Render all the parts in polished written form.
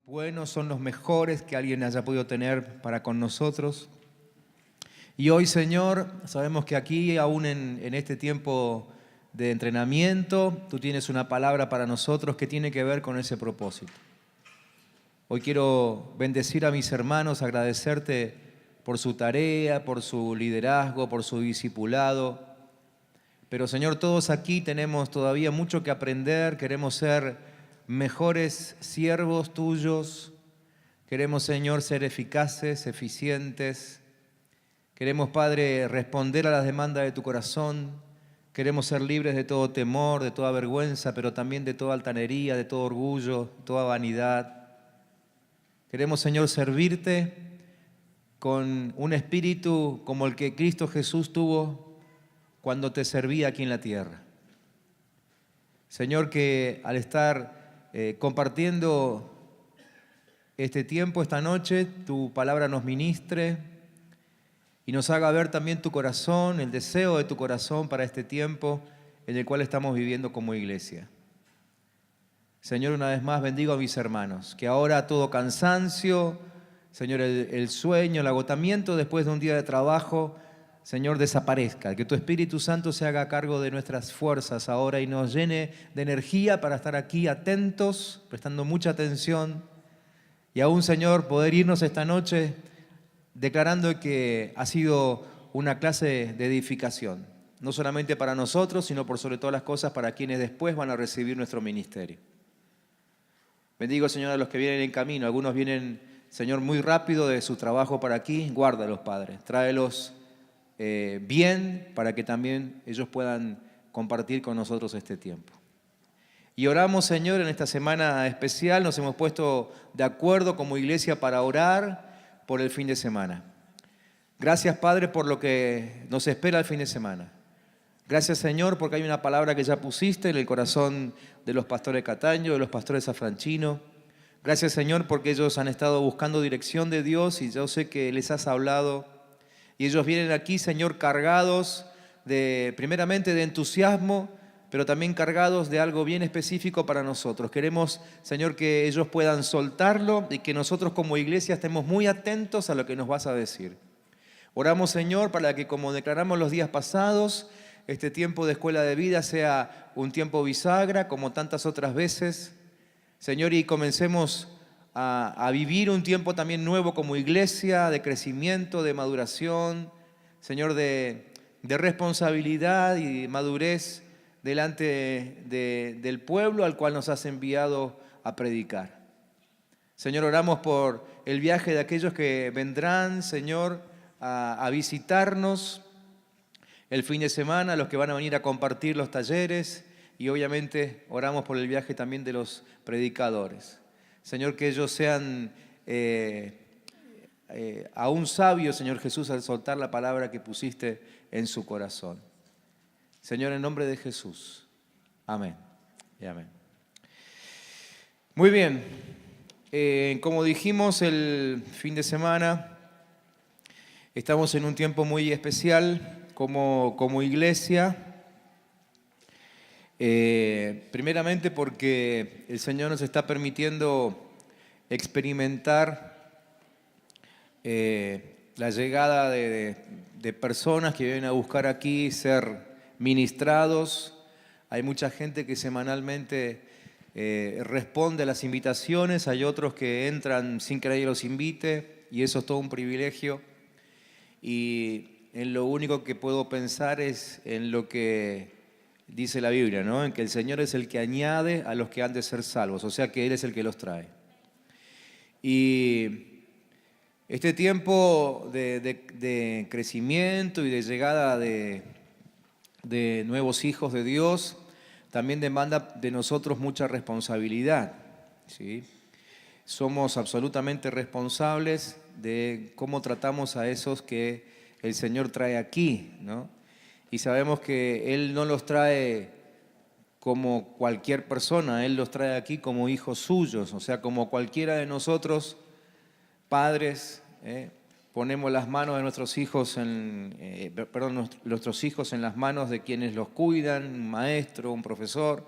buenos, son los mejores que alguien haya podido tener para con nosotros. Y hoy, Señor, sabemos que aquí, aún en este tiempo de entrenamiento, tú tienes una palabra para nosotros que tiene que ver con ese propósito. Hoy quiero bendecir a mis hermanos, agradecerte por su tarea, por su liderazgo, por su discipulado. Pero, Señor, todos aquí tenemos todavía mucho que aprender, queremos ser mejores siervos tuyos. Queremos, Señor, ser eficaces, eficientes. Queremos, Padre, responder a las demandas de tu corazón. Queremos ser libres de todo temor, de toda vergüenza, pero también de toda altanería, de todo orgullo, de toda vanidad. Queremos, Señor, servirte con un espíritu como el que Cristo Jesús tuvo cuando te servía aquí en la tierra. Señor, que al estar compartiendo este tiempo, esta noche, tu palabra nos ministre y nos haga ver también tu corazón, el deseo de tu corazón para este tiempo en el cual estamos viviendo como iglesia. Señor, una vez más bendigo a mis hermanos, que ahora todo cansancio, Señor, el sueño, el agotamiento después de un día de trabajo, Señor, desaparezca, que tu Espíritu Santo se haga cargo de nuestras fuerzas ahora y nos llene de energía para estar aquí atentos, prestando mucha atención y aún, Señor, poder irnos esta noche declarando que ha sido una clase de edificación, no solamente para nosotros, sino por sobre todas las cosas para quienes después van a recibir nuestro ministerio. Bendigo, Señor, a los que vienen en camino. Algunos vienen, Señor, muy rápido de su trabajo para aquí. Guárdalos, Padre. Tráelos bien para que también ellos puedan compartir con nosotros este tiempo. Y oramos, Señor, en esta semana especial. Nos hemos puesto de acuerdo como iglesia para orar por el fin de semana. Gracias, Padre, por lo que nos espera el fin de semana. Gracias, Señor, porque hay una palabra que ya pusiste en el corazón de los pastores Cataño, de los pastores Afranchino. Gracias, Señor, porque ellos han estado buscando dirección de Dios y yo sé que les has hablado. Y ellos vienen aquí, Señor, cargados primeramente de entusiasmo, pero también cargados de algo bien específico para nosotros. Queremos, Señor, que ellos puedan soltarlo y que nosotros como iglesia estemos muy atentos a lo que nos vas a decir. Oramos, Señor, para que, como declaramos los días pasados, este tiempo de escuela de vida sea un tiempo bisagra, como tantas otras veces. Señor, y comencemos a vivir un tiempo también nuevo como iglesia, de crecimiento, de maduración, Señor, de responsabilidad y de madurez delante del pueblo al cual nos has enviado a predicar. Señor, oramos por el viaje de aquellos que vendrán, Señor, a visitarnos el fin de semana, los que van a venir a compartir los talleres y obviamente oramos por el viaje también de los predicadores. Señor, que ellos sean aún sabios, Señor Jesús, al soltar la palabra que pusiste en su corazón. Señor, en nombre de Jesús. Amén y amén. Muy bien. Como dijimos, el fin de semana estamos en un tiempo muy especial como iglesia. Primeramente porque el Señor nos está permitiendo experimentar la llegada de personas que vienen a buscar aquí ser ministrados. Hay mucha gente que semanalmente responde a las invitaciones, hay otros que entran sin que nadie los invite y eso es todo un privilegio. Y en lo único que puedo pensar es en lo que dice la Biblia, ¿no? En que el Señor es el que añade a los que han de ser salvos, o sea que Él es el que los trae. Y este tiempo de crecimiento y de llegada de nuevos hijos de Dios también demanda de nosotros mucha responsabilidad, ¿sí? Somos absolutamente responsables de cómo tratamos a esos que el Señor trae aquí, ¿no? Y sabemos que Él no los trae como cualquier persona, Él los trae aquí como hijos suyos, o sea, como cualquiera de nosotros, padres, ponemos las manos de nuestros hijos nuestros hijos en las manos de quienes los cuidan, un maestro, un profesor,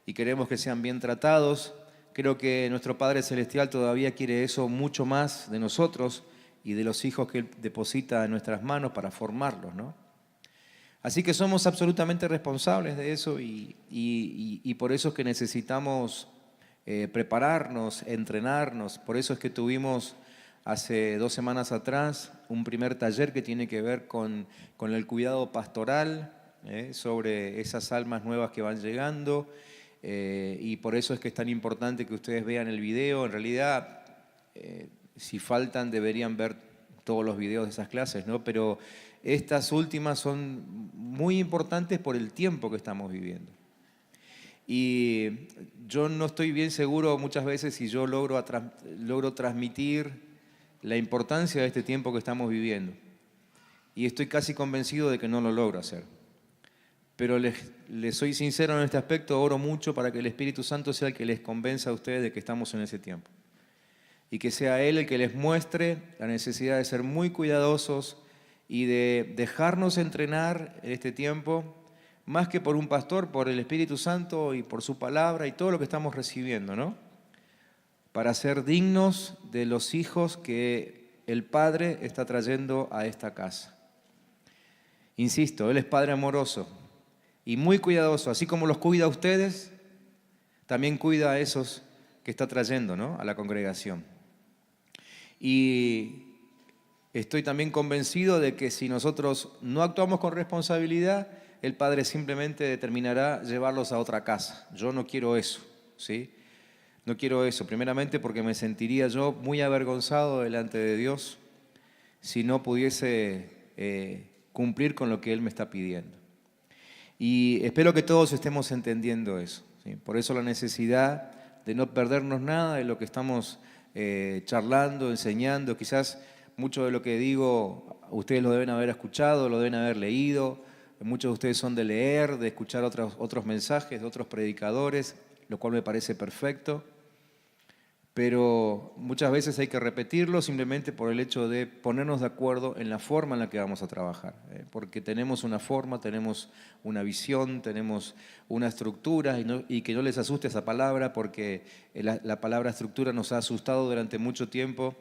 y queremos que sean bien tratados, Creo que nuestro Padre Celestial todavía quiere eso mucho más de nosotros y de los hijos que Él deposita en nuestras manos para formarlos, ¿no? Así que somos absolutamente responsables de eso y por eso es que necesitamos prepararnos, entrenarnos. Por eso es que tuvimos hace 2 semanas atrás un primer taller que tiene que ver con el cuidado pastoral sobre esas almas nuevas que van llegando. Y por eso es que es tan importante que ustedes vean el video. En realidad, si faltan, deberían ver todos los videos de esas clases, ¿no? Pero estas últimas son muy importantes por el tiempo que estamos viviendo. Y yo no estoy bien seguro muchas veces si yo logro transmitir la importancia de este tiempo que estamos viviendo. Y estoy casi convencido de que no lo logro hacer. Pero les soy sincero en este aspecto, oro mucho para que el Espíritu Santo sea el que les convenza a ustedes de que estamos en ese tiempo. Y que sea Él el que les muestre la necesidad de ser muy cuidadosos y de dejarnos entrenar en este tiempo, más que por un pastor, por el Espíritu Santo y por su palabra y todo lo que estamos recibiendo, ¿no? Para ser dignos de los hijos que el Padre está trayendo a esta casa. Insisto, Él es Padre amoroso y muy cuidadoso, así como los cuida a ustedes, también cuida a esos que está trayendo, ¿no?, a la congregación. Y estoy también convencido de que si nosotros no actuamos con responsabilidad, el Padre simplemente determinará llevarlos a otra casa. Yo no quiero eso, ¿sí? No quiero eso, primeramente porque me sentiría yo muy avergonzado delante de Dios si no pudiese cumplir con lo que Él me está pidiendo. Y espero que todos estemos entendiendo eso, ¿sí? Por eso la necesidad de no perdernos nada de lo que estamos charlando, enseñando. Quizás mucho de lo que digo ustedes lo deben haber escuchado, lo deben haber leído. Muchos de ustedes son de leer, de escuchar otros mensajes de otros predicadores, lo cual me parece perfecto. Pero muchas veces hay que repetirlo simplemente por el hecho de ponernos de acuerdo en la forma en la que vamos a trabajar. Porque tenemos una forma, tenemos una visión, tenemos una estructura y que no les asuste esa palabra porque la palabra estructura nos ha asustado durante mucho tiempo.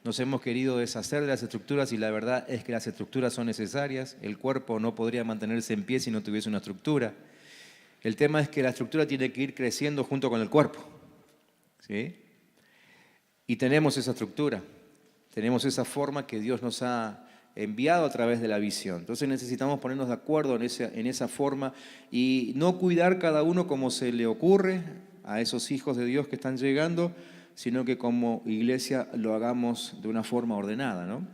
Nos hemos querido deshacer de las estructuras y la verdad es que las estructuras son necesarias. El cuerpo no podría mantenerse en pie si no tuviese una estructura. El tema es que la estructura tiene que ir creciendo junto con el cuerpo, ¿sí? Y tenemos esa estructura, tenemos esa forma que Dios nos ha enviado a través de la visión. Entonces necesitamos ponernos de acuerdo en esa forma y no cuidar cada uno como se le ocurre a esos hijos de Dios que están llegando, sino que como iglesia lo hagamos de una forma ordenada, ¿no?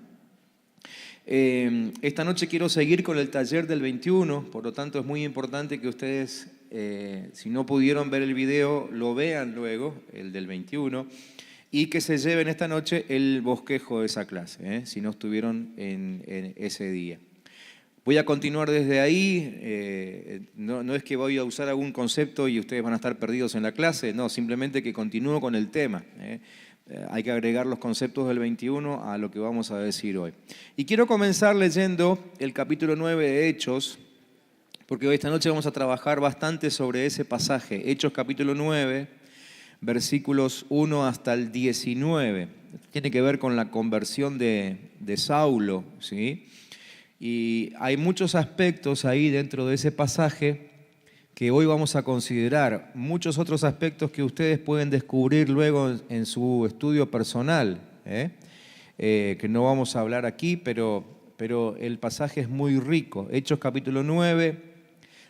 Esta noche quiero seguir con el taller del 21, por lo tanto es muy importante que ustedes, si no pudieron ver el video, lo vean luego, el del 21, y que se lleven esta noche el bosquejo de esa clase, si no estuvieron en ese día. Voy a continuar desde ahí, no es que voy a usar algún concepto y ustedes van a estar perdidos en la clase, no, simplemente que continúo con el tema. Hay que agregar los conceptos del 21 a lo que vamos a decir hoy. Y quiero comenzar leyendo el capítulo 9 de Hechos, porque hoy esta noche vamos a trabajar bastante sobre ese pasaje, Hechos capítulo 9, versículos 1 hasta el 19. Tiene que ver con la conversión de Saulo, ¿sí? Y hay muchos aspectos ahí dentro de ese pasaje que hoy vamos a considerar. Muchos otros aspectos que ustedes pueden descubrir luego en su estudio personal, que no vamos a hablar aquí, pero el pasaje es muy rico. Hechos capítulo 9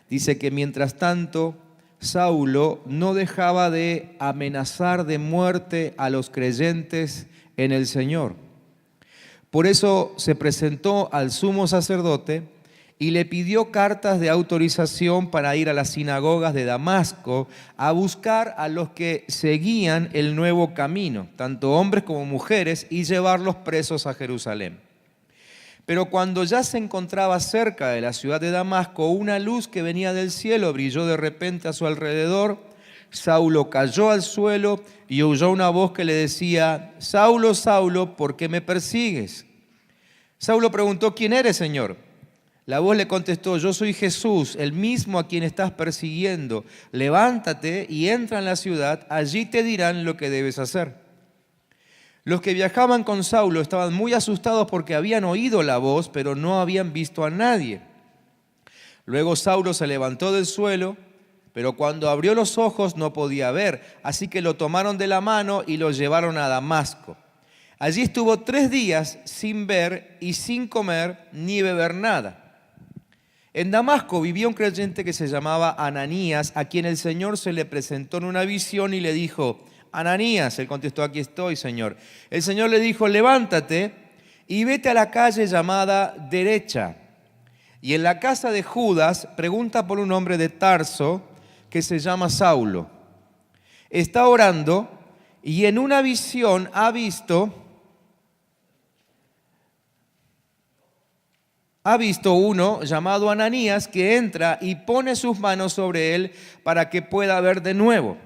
dice que mientras tanto Saulo no dejaba de amenazar de muerte a los creyentes en el Señor. Por eso se presentó al sumo sacerdote y le pidió cartas de autorización para ir a las sinagogas de Damasco a buscar a los que seguían el nuevo camino, tanto hombres como mujeres, y llevarlos presos a Jerusalén. Pero cuando ya se encontraba cerca de la ciudad de Damasco, una luz que venía del cielo brilló de repente a su alrededor. Saulo cayó al suelo y oyó una voz que le decía: Saulo, Saulo, ¿por qué me persigues? Saulo preguntó: ¿quién eres, Señor? La voz le contestó: yo soy Jesús, el mismo a quien estás persiguiendo. Levántate y entra en la ciudad, allí te dirán lo que debes hacer. Los que viajaban con Saulo estaban muy asustados porque habían oído la voz, pero no habían visto a nadie. Luego Saulo se levantó del suelo, pero cuando abrió los ojos no podía ver, así que lo tomaron de la mano y lo llevaron a Damasco. Allí estuvo 3 días sin ver y sin comer ni beber nada. En Damasco vivía un creyente que se llamaba Ananías, a quien el Señor se le presentó en una visión y le dijo: Ananías. Él contestó: aquí estoy, Señor. El Señor le dijo: levántate y vete a la calle llamada Derecha. Y en la casa de Judas pregunta por un hombre de Tarso que se llama Saulo. Está orando y en una visión ha visto uno llamado Ananías que entra y pone sus manos sobre él para que pueda ver de nuevo.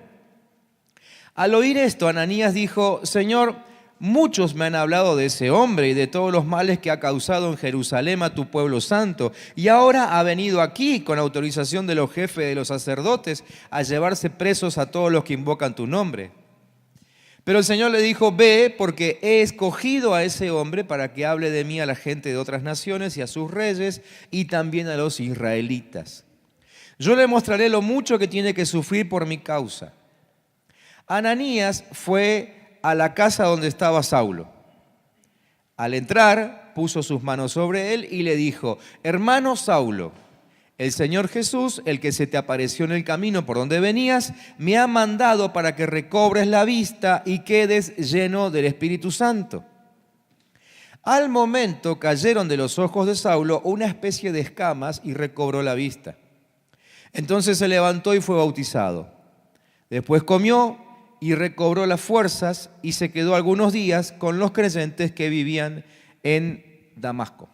Al oír esto, Ananías dijo: Señor, muchos me han hablado de ese hombre y de todos los males que ha causado en Jerusalén a tu pueblo santo, y ahora ha venido aquí con autorización de los jefes de los sacerdotes a llevarse presos a todos los que invocan tu nombre. Pero el Señor le dijo: ve, porque he escogido a ese hombre para que hable de mí a la gente de otras naciones y a sus reyes y también a los israelitas. Yo le mostraré lo mucho que tiene que sufrir por mi causa. Ananías fue a la casa donde estaba Saulo. Al entrar, puso sus manos sobre él y le dijo: hermano Saulo, el Señor Jesús, el que se te apareció en el camino por donde venías, me ha mandado para que recobres la vista y quedes lleno del Espíritu Santo. Al momento cayeron de los ojos de Saulo una especie de escamas y recobró la vista. Entonces se levantó y fue bautizado. Después comió y recobró las fuerzas y se quedó algunos días con los creyentes que vivían en Damasco.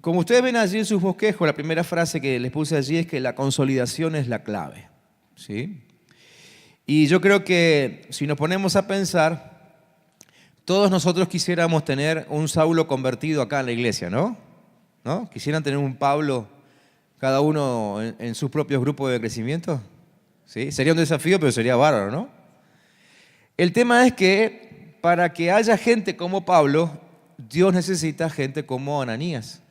Como ustedes ven allí en sus bosquejos, la primera frase que les puse allí es que la consolidación es la clave, ¿sí? Y yo creo que si nos ponemos a pensar, todos nosotros quisiéramos tener un Saulo convertido acá en la iglesia, ¿no? ¿No? ¿Quisieran tener un Pablo, cada uno en sus propios grupos de crecimiento? ¿Sí? Sería un desafío, pero sería bárbaro, ¿no? El tema es que para que haya gente como Pablo, Dios necesita gente como Ananías,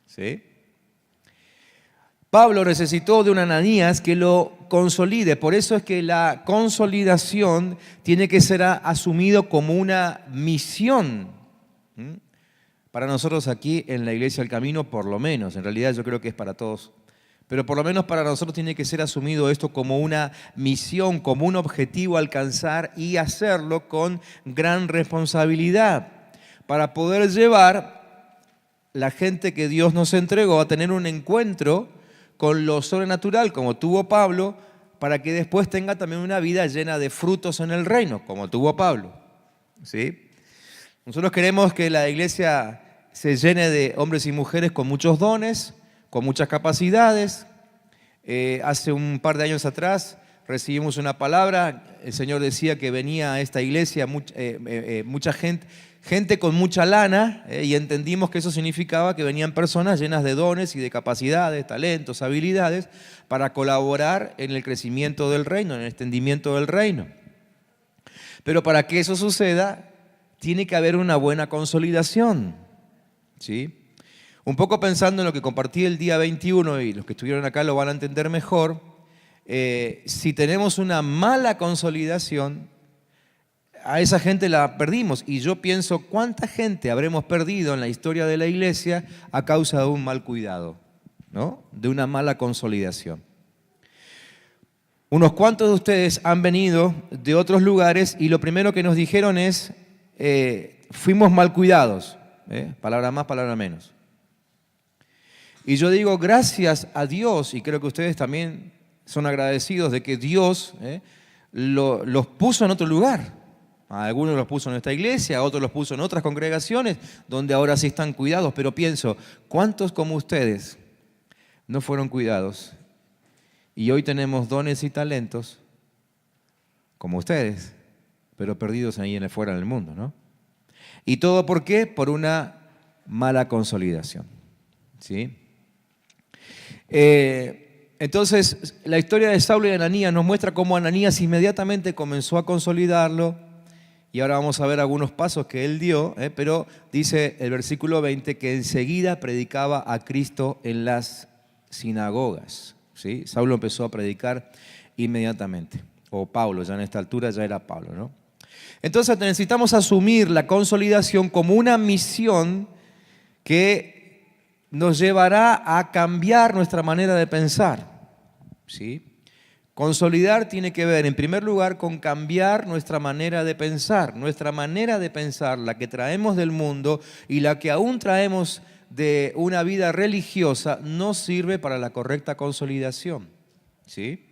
¿sí? Pablo necesitó de un Ananías que lo consolide. Por eso es que la consolidación tiene que ser asumido como una misión. Para nosotros aquí en la Iglesia del Camino, por lo menos. En realidad yo creo que es para todos. Pero por lo menos para nosotros tiene que ser asumido esto como una misión, como un objetivo a alcanzar y hacerlo con gran responsabilidad, para poder llevar la gente que Dios nos entregó a tener un encuentro con lo sobrenatural, como tuvo Pablo, para que después tenga también una vida llena de frutos en el reino, como tuvo Pablo, ¿sí? Nosotros queremos que la iglesia se llene de hombres y mujeres con muchos dones, con muchas capacidades. Hace un par de años atrás recibimos una palabra. El Señor decía que venía a esta iglesia mucha gente con mucha lana, y entendimos que eso significaba que venían personas llenas de dones y de capacidades, talentos, habilidades para colaborar en el crecimiento del reino, en el extendimiento del reino. Pero para que eso suceda, tiene que haber una buena consolidación, ¿sí? Un poco pensando en lo que compartí el día 21, y los que estuvieron acá lo van a entender mejor, si tenemos una mala consolidación, a esa gente la perdimos. Y yo pienso, ¿cuánta gente habremos perdido en la historia de la iglesia a causa de un mal cuidado, ¿no? De una mala consolidación? Unos cuantos de ustedes han venido de otros lugares y lo primero que nos dijeron es, fuimos mal cuidados, palabra más, palabra menos. Y yo digo, gracias a Dios, y creo que ustedes también son agradecidos de que Dios los puso en otro lugar. A algunos los puso en esta iglesia, a otros los puso en otras congregaciones, donde ahora sí están cuidados. Pero pienso, ¿cuántos como ustedes no fueron cuidados? Y hoy tenemos dones y talentos, como ustedes, pero perdidos ahí fuera del mundo, ¿no? ¿Y todo por qué? Por una mala consolidación. ¿Sí? Entonces, la historia de Saulo y Ananías nos muestra cómo Ananías inmediatamente comenzó a consolidarlo, y ahora vamos a ver algunos pasos que él dio, pero dice el versículo 20 que enseguida predicaba a Cristo en las sinagogas. ¿Sí? Saulo empezó a predicar inmediatamente, o Pablo, ya en esta altura ya era Pablo, ¿no? Entonces necesitamos asumir la consolidación como una misión que nos llevará a cambiar nuestra manera de pensar. ¿Sí? Consolidar tiene que ver, en primer lugar, con cambiar nuestra manera de pensar. Nuestra manera de pensar, la que traemos del mundo y la que aún traemos de una vida religiosa, no sirve para la correcta consolidación. ¿Sí?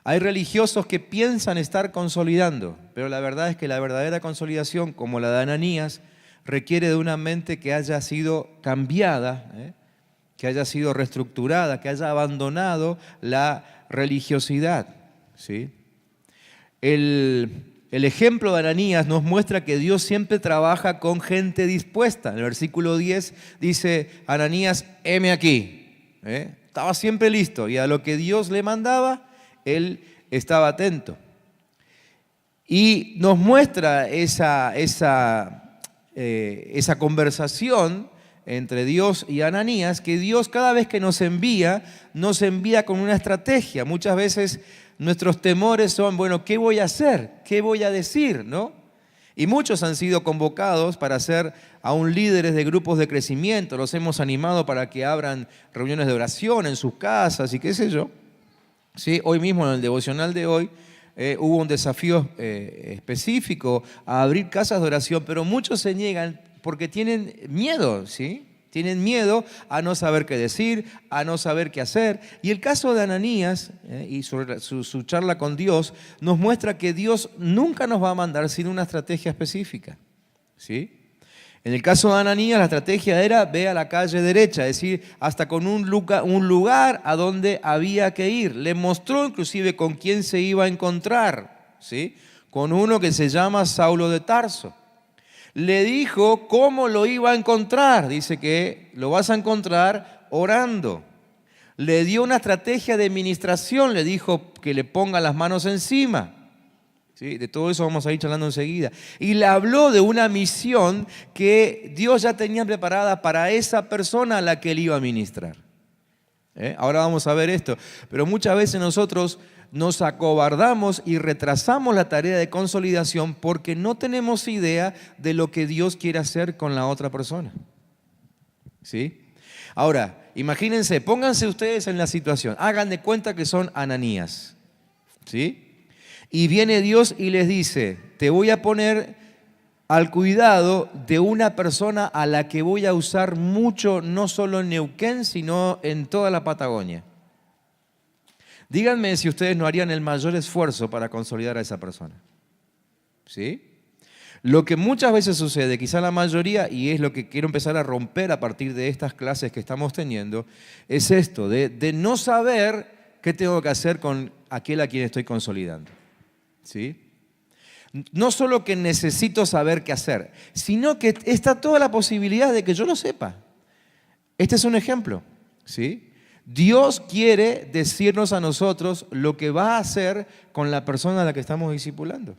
Hay religiosos que piensan estar consolidando, pero la verdad es que la verdadera consolidación, como la de Ananías, requiere de una mente que haya sido cambiada, que haya sido reestructurada, que haya abandonado la religiosidad. ¿Sí? El ejemplo de Ananías nos muestra que Dios siempre trabaja con gente dispuesta. En el versículo 10 dice, Ananías, heme aquí. Estaba siempre listo, y a lo que Dios le mandaba, él estaba atento. Y nos muestra esa conversación entre Dios y Ananías, que Dios cada vez que nos envía con una estrategia. Muchas veces nuestros temores son, bueno, ¿qué voy a hacer? ¿Qué voy a decir? ¿No? Y muchos han sido convocados para ser aún líderes de grupos de crecimiento. Los hemos animado para que abran reuniones de oración en sus casas y qué sé yo. ¿Sí? Hoy mismo en el devocional de hoy hubo un desafío específico a abrir casas de oración, pero muchos se niegan porque tienen miedo, ¿sí? Tienen miedo a no saber qué decir, a no saber qué hacer. Y el caso de Ananías y su charla con Dios nos muestra que Dios nunca nos va a mandar sin una estrategia específica, ¿sí? En el caso de Ananías, la estrategia era ve a la calle derecha, es decir, hasta con un lugar a donde había que ir. Le mostró inclusive con quién se iba a encontrar, ¿sí? Con uno que se llama Saulo de Tarso. Le dijo cómo lo iba a encontrar. Dice que lo vas a encontrar orando. Le dio una estrategia de ministración, le dijo que le ponga las manos encima. ¿Sí? De todo eso vamos a ir charlando enseguida. Y le habló de una misión que Dios ya tenía preparada para esa persona a la que él iba a ministrar. Ahora vamos a ver esto. Pero muchas veces nosotros nos acobardamos y retrasamos la tarea de consolidación porque no tenemos idea de lo que Dios quiere hacer con la otra persona. ¿Sí? Ahora, imagínense, pónganse ustedes en la situación. Hagan de cuenta que son Ananías. ¿Sí? Y viene Dios y les dice, te voy a poner al cuidado de una persona a la que voy a usar mucho, no solo en Neuquén, sino en toda la Patagonia. Díganme si ustedes no harían el mayor esfuerzo para consolidar a esa persona. ¿Sí? Lo que muchas veces sucede, quizá la mayoría, y es lo que quiero empezar a romper a partir de estas clases que estamos teniendo, es esto, de no saber qué tengo que hacer con aquel a quien estoy consolidando. ¿Sí? No solo que necesito saber qué hacer, sino que está toda la posibilidad de que yo lo sepa. Este es un ejemplo, ¿sí? Dios quiere decirnos a nosotros lo que va a hacer con la persona a la que estamos discipulando.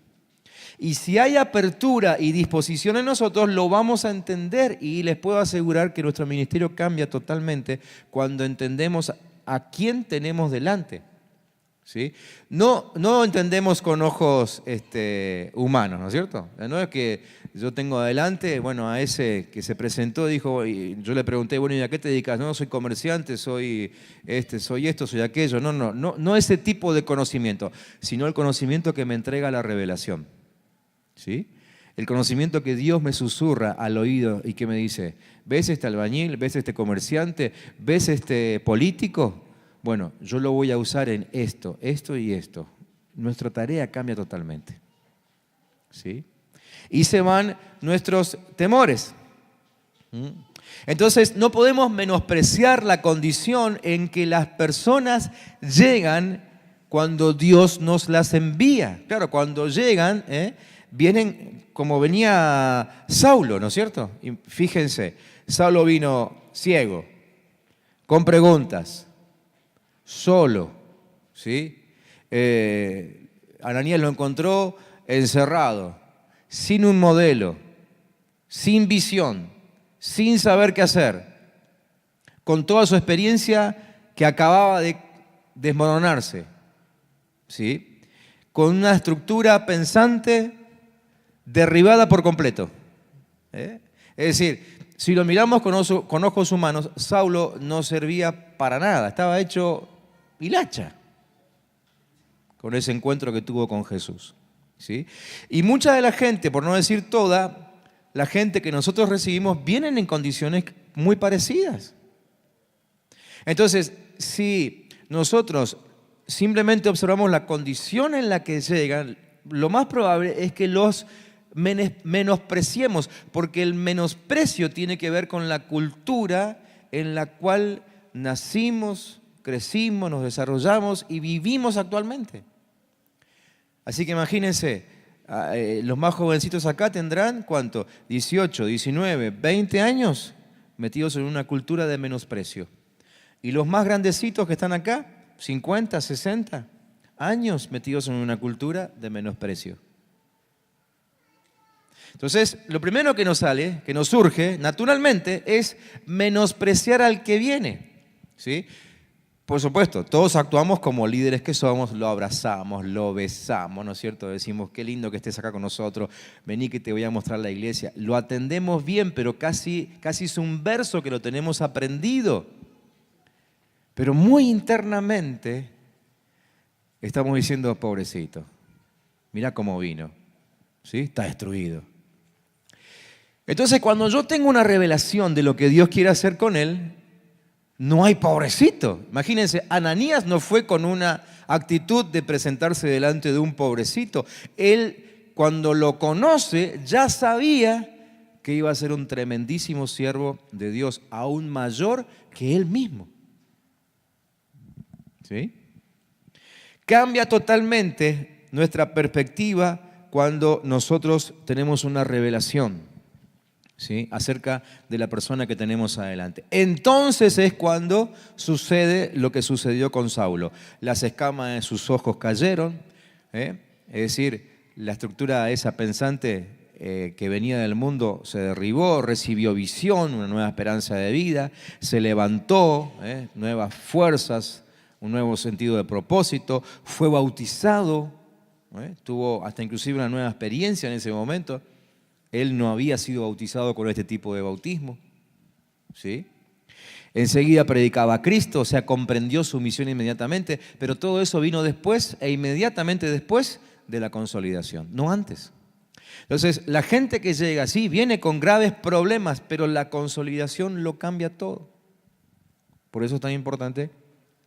Y si hay apertura y disposición en nosotros, lo vamos a entender, y les puedo asegurar que nuestro ministerio cambia totalmente cuando entendemos a quién tenemos delante. ¿Sí? No entendemos con ojos humanos, ¿no es cierto? No es que yo tengo adelante, bueno, a ese que se presentó, dijo, y yo le pregunté, bueno, ¿y a qué te dedicas? No, soy comerciante, soy esto, soy aquello. No ese tipo de conocimiento, sino el conocimiento que me entrega la revelación. ¿Sí? El conocimiento que Dios me susurra al oído y que me dice, ¿ves este albañil? ¿Ves este comerciante? ¿Ves este político? Bueno, yo lo voy a usar en esto y esto. Nuestra tarea cambia totalmente. ¿Sí? Y se van nuestros temores. Entonces, no podemos menospreciar la condición en que las personas llegan cuando Dios nos las envía. Claro, cuando llegan, Vienen como venía Saulo, ¿no es cierto? Y fíjense, Saulo vino ciego, con preguntas, solo, ¿sí? Ananías lo encontró encerrado, sin un modelo, sin visión, sin saber qué hacer, con toda su experiencia que acababa de desmoronarse, ¿sí? Con una estructura pensante derribada por completo. Es decir, si lo miramos con ojos humanos, Saulo no servía para nada, estaba hecho hilacha con ese encuentro que tuvo con Jesús, ¿sí? Y mucha de la gente, por no decir toda, la gente que nosotros recibimos vienen en condiciones muy parecidas. Entonces, si nosotros simplemente observamos la condición en la que llegan, lo más probable es que los menospreciemos, porque el menosprecio tiene que ver con la cultura en la cual nacimos, crecimos, nos desarrollamos y vivimos actualmente. Así que imagínense, los más jovencitos acá tendrán, ¿cuánto? 18, 19, 20 años metidos en una cultura de menosprecio. Y los más grandecitos que están acá, 50, 60 años metidos en una cultura de menosprecio. Entonces, lo primero que nos sale, que nos surge naturalmente, es menospreciar al que viene, ¿sí? Por supuesto, todos actuamos como líderes que somos, lo abrazamos, lo besamos, ¿no es cierto? Decimos, qué lindo que estés acá con nosotros, vení que te voy a mostrar la iglesia. Lo atendemos bien, pero casi es un verso que lo tenemos aprendido. Pero muy internamente estamos diciendo, pobrecito, mira cómo vino, ¿sí? Está destruido. Entonces, cuando yo tengo una revelación de lo que Dios quiere hacer con él, no hay pobrecito. Imagínense, Ananías no fue con una actitud de presentarse delante de un pobrecito. Él, cuando lo conoce, ya sabía que iba a ser un tremendísimo siervo de Dios, aún mayor que él mismo. ¿Sí? Cambia totalmente nuestra perspectiva cuando nosotros tenemos una revelación, ¿sí? Acerca de la persona que tenemos adelante. Entonces es cuando sucede lo que sucedió con Saulo. Las escamas de sus ojos cayeron, es decir, la estructura esa pensante que venía del mundo se derribó, recibió visión, una nueva esperanza de vida, se levantó, nuevas fuerzas, un nuevo sentido de propósito, fue bautizado, tuvo hasta inclusive una nueva experiencia en ese momento. Él no había sido bautizado con este tipo de bautismo, ¿sí? Enseguida predicaba a Cristo, o sea, comprendió su misión inmediatamente, pero todo eso vino después e inmediatamente después de la consolidación, no antes. Entonces, la gente que llega así viene con graves problemas, pero la consolidación lo cambia todo. Por eso es tan importante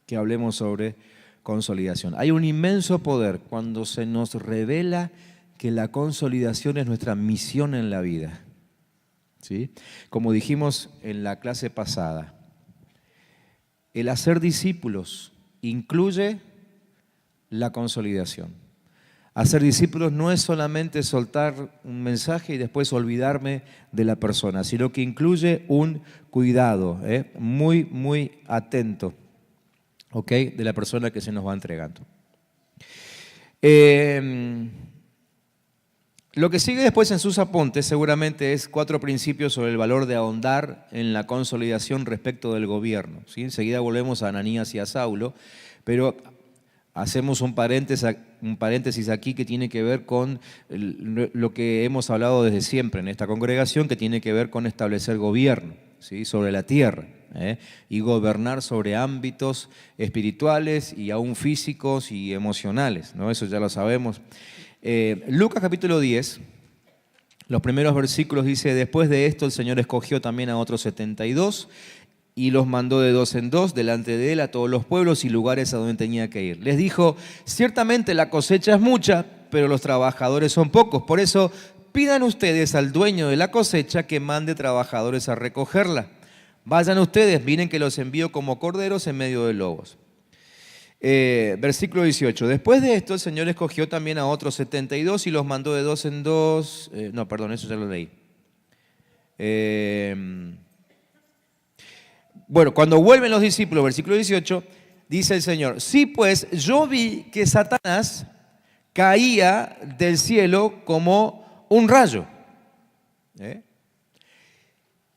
que hablemos sobre consolidación. Hay un inmenso poder cuando se nos revela que la consolidación es nuestra misión en la vida, ¿sí? Como dijimos en la clase pasada, el hacer discípulos incluye la consolidación. Hacer discípulos no es solamente soltar un mensaje y después olvidarme de la persona, sino que incluye un cuidado, muy, muy atento, ¿ok? De la persona que se nos va entregando. Lo que sigue después en sus apuntes seguramente es 4 principios sobre el valor de ahondar en la consolidación respecto del gobierno, ¿sí? Enseguida volvemos a Ananías y a Saulo, pero hacemos un paréntesis aquí que tiene que ver con lo que hemos hablado desde siempre en esta congregación, que tiene que ver con establecer gobierno, ¿sí? Sobre la tierra, y gobernar sobre ámbitos espirituales y aún físicos y emocionales, ¿no? Eso ya lo sabemos. Lucas capítulo 10, los primeros versículos dice, después de esto el Señor escogió también a otros 72 y los mandó de 2 en 2 delante de él a todos los pueblos y lugares a donde tenía que ir. Les dijo, ciertamente la cosecha es mucha, pero los trabajadores son pocos. Por eso pidan ustedes al dueño de la cosecha que mande trabajadores a recogerla. Vayan ustedes, miren que los envío como corderos en medio de lobos. Versículo 18. Después de esto, el Señor escogió también a otros 72 y los mandó de dos en dos. No, perdón, eso ya lo leí. Bueno, cuando vuelven los discípulos, versículo 18, dice el Señor: sí, pues yo vi que Satanás caía del cielo como un rayo.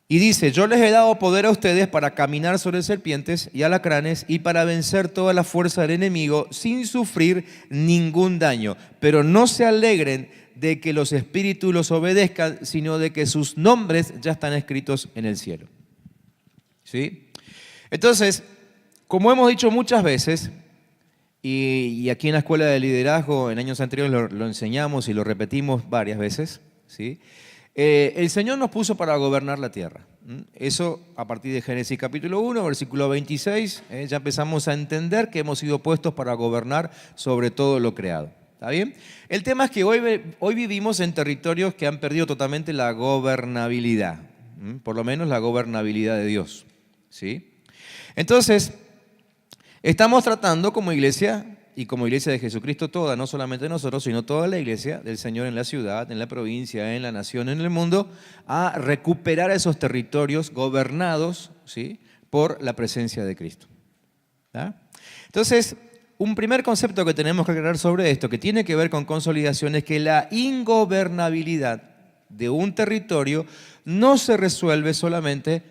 Y dice: yo les he dado poder a ustedes para caminar sobre serpientes y alacranes y para vencer toda la fuerza del enemigo sin sufrir ningún daño. Pero no se alegren de que los espíritus los obedezcan, sino de que sus nombres ya están escritos en el cielo. ¿Sí? Entonces, como hemos dicho muchas veces, y aquí en la Escuela de Liderazgo en años anteriores lo enseñamos y lo repetimos varias veces, ¿sí? El Señor nos puso para gobernar la tierra. Eso a partir de Génesis capítulo 1, versículo 26, ya empezamos a entender que hemos sido puestos para gobernar sobre todo lo creado. ¿Está bien? El tema es que hoy vivimos en territorios que han perdido totalmente la gobernabilidad, por lo menos la gobernabilidad de Dios. ¿Sí? Entonces, estamos tratando como iglesia, y como iglesia de Jesucristo toda, no solamente nosotros, sino toda la iglesia del Señor en la ciudad, en la provincia, en la nación, en el mundo, a recuperar esos territorios gobernados, ¿sí?, por la presencia de Cristo. ¿Tá? Entonces, un primer concepto que tenemos que aclarar sobre esto, que tiene que ver con consolidación, es que la ingobernabilidad de un territorio no se resuelve solamente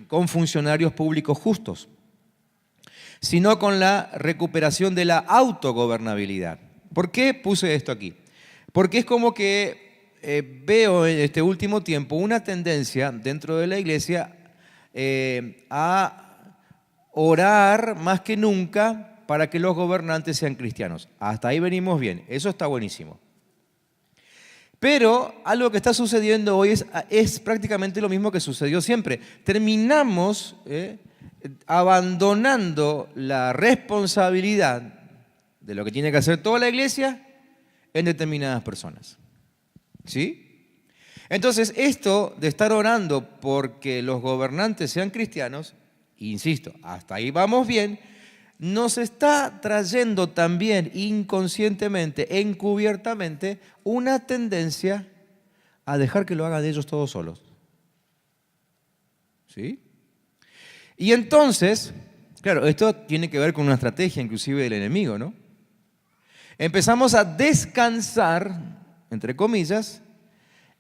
con funcionarios públicos justos, sino con la recuperación de la autogobernabilidad. ¿Por qué puse esto aquí? Porque es como que veo en este último tiempo una tendencia dentro de la iglesia a orar más que nunca para que los gobernantes sean cristianos. Hasta ahí venimos bien, eso está buenísimo. Pero algo que está sucediendo hoy es prácticamente lo mismo que sucedió siempre. Terminamos abandonando la responsabilidad de lo que tiene que hacer toda la iglesia en determinadas personas. ¿Sí? Entonces, esto de estar orando porque los gobernantes sean cristianos, insisto, hasta ahí vamos bien, nos está trayendo también inconscientemente, encubiertamente, una tendencia a dejar que lo hagan ellos todos solos. ¿Sí? Y entonces, claro, esto tiene que ver con una estrategia inclusive del enemigo, ¿no? Empezamos a descansar, entre comillas,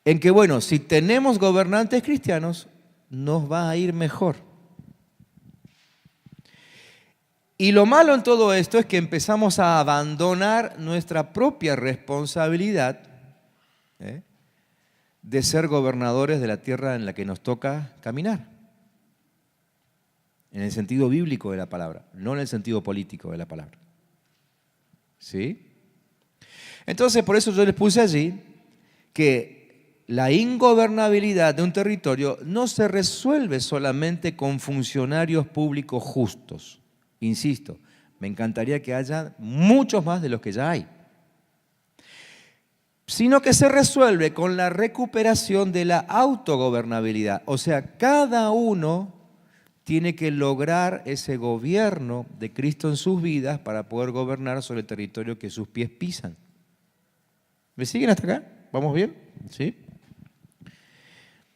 en que, bueno, si tenemos gobernantes cristianos, nos va a ir mejor. Y lo malo en todo esto es que empezamos a abandonar nuestra propia responsabilidad de ser gobernadores de la tierra en la que nos toca caminar. En el sentido bíblico de la palabra, no en el sentido político de la palabra. ¿Sí? Entonces, por eso yo les puse allí que la ingobernabilidad de un territorio no se resuelve solamente con funcionarios públicos justos. Insisto, me encantaría que haya muchos más de los que ya hay. Sino que se resuelve con la recuperación de la autogobernabilidad. O sea, cada uno tiene que lograr ese gobierno de Cristo en sus vidas para poder gobernar sobre el territorio que sus pies pisan. ¿Me siguen hasta acá? ¿Vamos bien? ¿Sí?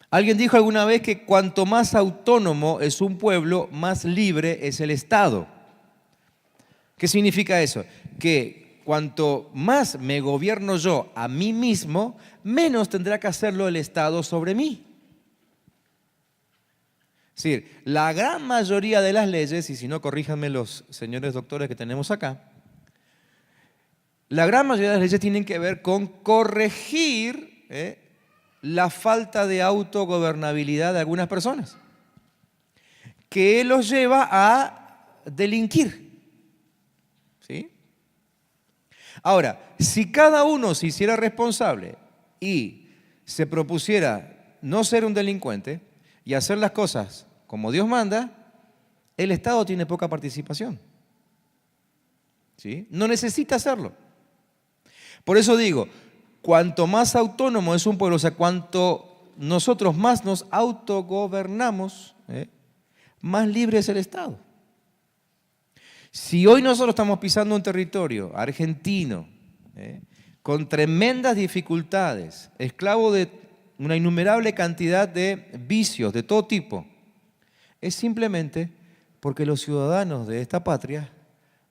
Alguien dijo alguna vez que cuanto más autónomo es un pueblo, más libre es el Estado. ¿Qué significa eso? Que cuanto más me gobierno yo a mí mismo, menos tendrá que hacerlo el Estado sobre mí. Es decir, la gran mayoría de las leyes, y si no, corríjanme los señores doctores que tenemos acá, la gran mayoría de las leyes tienen que ver con corregir la falta de autogobernabilidad de algunas personas, que los lleva a delinquir. ¿Sí? Ahora, si cada uno se hiciera responsable y se propusiera no ser un delincuente y hacer las cosas como Dios manda, el Estado tiene poca participación. ¿Sí? No necesita hacerlo. Por eso digo, cuanto más autónomo es un pueblo, o sea, cuanto nosotros más nos autogobernamos, más libre es el Estado. Si hoy nosotros estamos pisando un territorio argentino, con tremendas dificultades, esclavo de una innumerable cantidad de vicios de todo tipo, es simplemente porque los ciudadanos de esta patria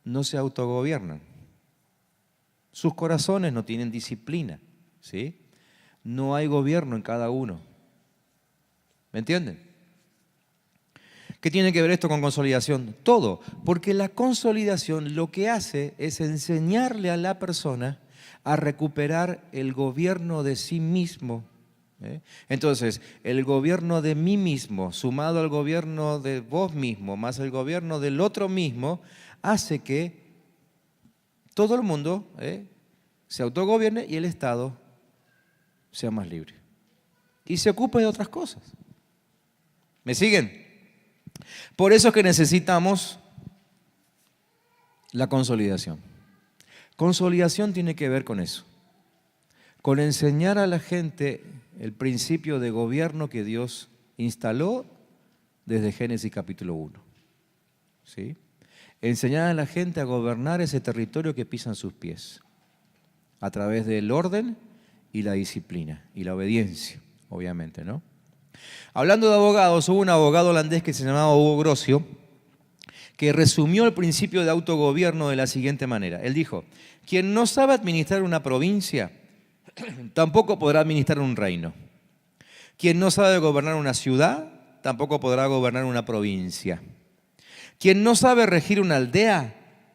no se autogobiernan. Sus corazones no tienen disciplina, ¿sí? No hay gobierno en cada uno. ¿Me entienden? ¿Qué tiene que ver esto con consolidación? Todo, porque la consolidación lo que hace es enseñarle a la persona a recuperar el gobierno de sí mismo. Entonces, el gobierno de mí mismo, sumado al gobierno de vos mismo, más el gobierno del otro mismo, hace que todo el mundo se autogobierne y el Estado sea más libre. Y se ocupe de otras cosas. ¿Me siguen? Por eso es que necesitamos la consolidación. Consolidación tiene que ver con eso, con enseñar a la gente el principio de gobierno que Dios instaló desde Génesis capítulo 1. ¿Sí? Enseñar a la gente a gobernar ese territorio que pisan sus pies, a través del orden y la disciplina y la obediencia, obviamente, ¿no? Hablando de abogados, hubo un abogado holandés que se llamaba Hugo Grocio, que resumió el principio de autogobierno de la siguiente manera. Él dijo: quien no sabe administrar una provincia, tampoco podrá administrar un reino. Quien no sabe gobernar una ciudad, tampoco podrá gobernar una provincia. Quien no sabe regir una aldea,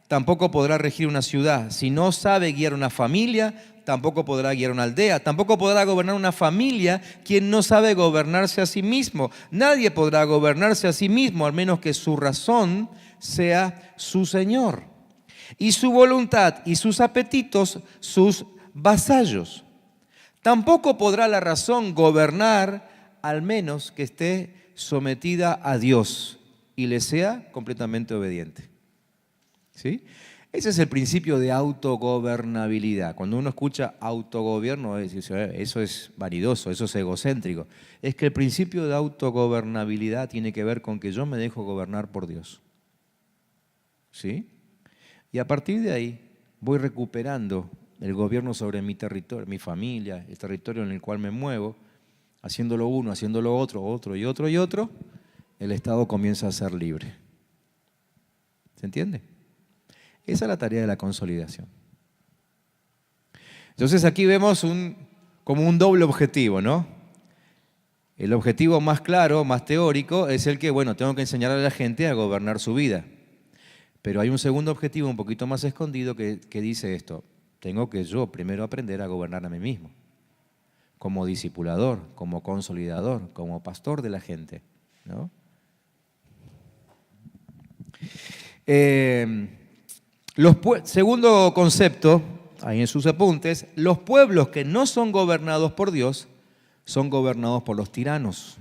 tampoco podrá regir una ciudad. Si no sabe guiar una familia, tampoco podrá guiar una aldea. Tampoco podrá gobernar una familia quien no sabe gobernarse a sí mismo. Nadie podrá gobernarse a sí mismo, al menos que su razón sea su Señor, y su voluntad y sus apetitos sus vasallos. Tampoco podrá la razón gobernar, al menos que esté sometida a Dios y le sea completamente obediente. ¿Sí? Ese es el principio de autogobernabilidad. Cuando uno escucha autogobierno, eso es vanidoso, eso es egocéntrico. Es que el principio de autogobernabilidad tiene que ver con que yo me dejo gobernar por Dios. ¿Sí? Y a partir de ahí voy recuperando el gobierno sobre mi territorio, mi familia, el territorio en el cual me muevo, haciéndolo uno, haciéndolo otro, otro y otro y otro, el Estado comienza a ser libre. ¿Se entiende? Esa es la tarea de la consolidación. Entonces aquí vemos como un doble objetivo, ¿no? El objetivo más claro, más teórico, es el que, bueno, tengo que enseñar a la gente a gobernar su vida. Pero hay un segundo objetivo un poquito más escondido que dice esto: tengo que yo primero aprender a gobernar a mí mismo, como discipulador, como consolidador, como pastor de la gente, ¿no? Segundo concepto, ahí en sus apuntes, los pueblos que no son gobernados por Dios son gobernados por los tiranos.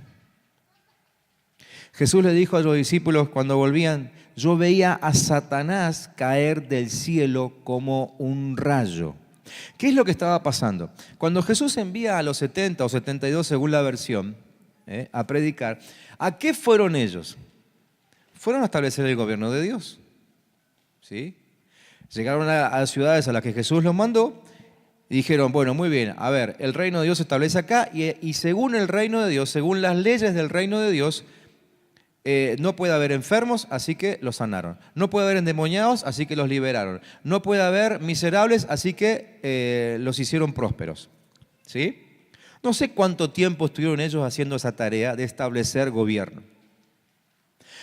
Jesús le dijo a los discípulos cuando volvían: yo veía a Satanás caer del cielo como un rayo. ¿Qué es lo que estaba pasando? Cuando Jesús envía a los 70 o 72, según la versión, a predicar, ¿a qué fueron ellos? Fueron a establecer el gobierno de Dios. ¿Sí? Llegaron a ciudades a las que Jesús los mandó y dijeron: bueno, muy bien, a ver, el reino de Dios se establece acá y según el reino de Dios, según las leyes del reino de Dios, no puede haber enfermos, así que los sanaron. No puede haber endemoniados, así que los liberaron. No puede haber miserables, así que los hicieron prósperos. ¿Sí? No sé cuánto tiempo estuvieron ellos haciendo esa tarea de establecer gobierno.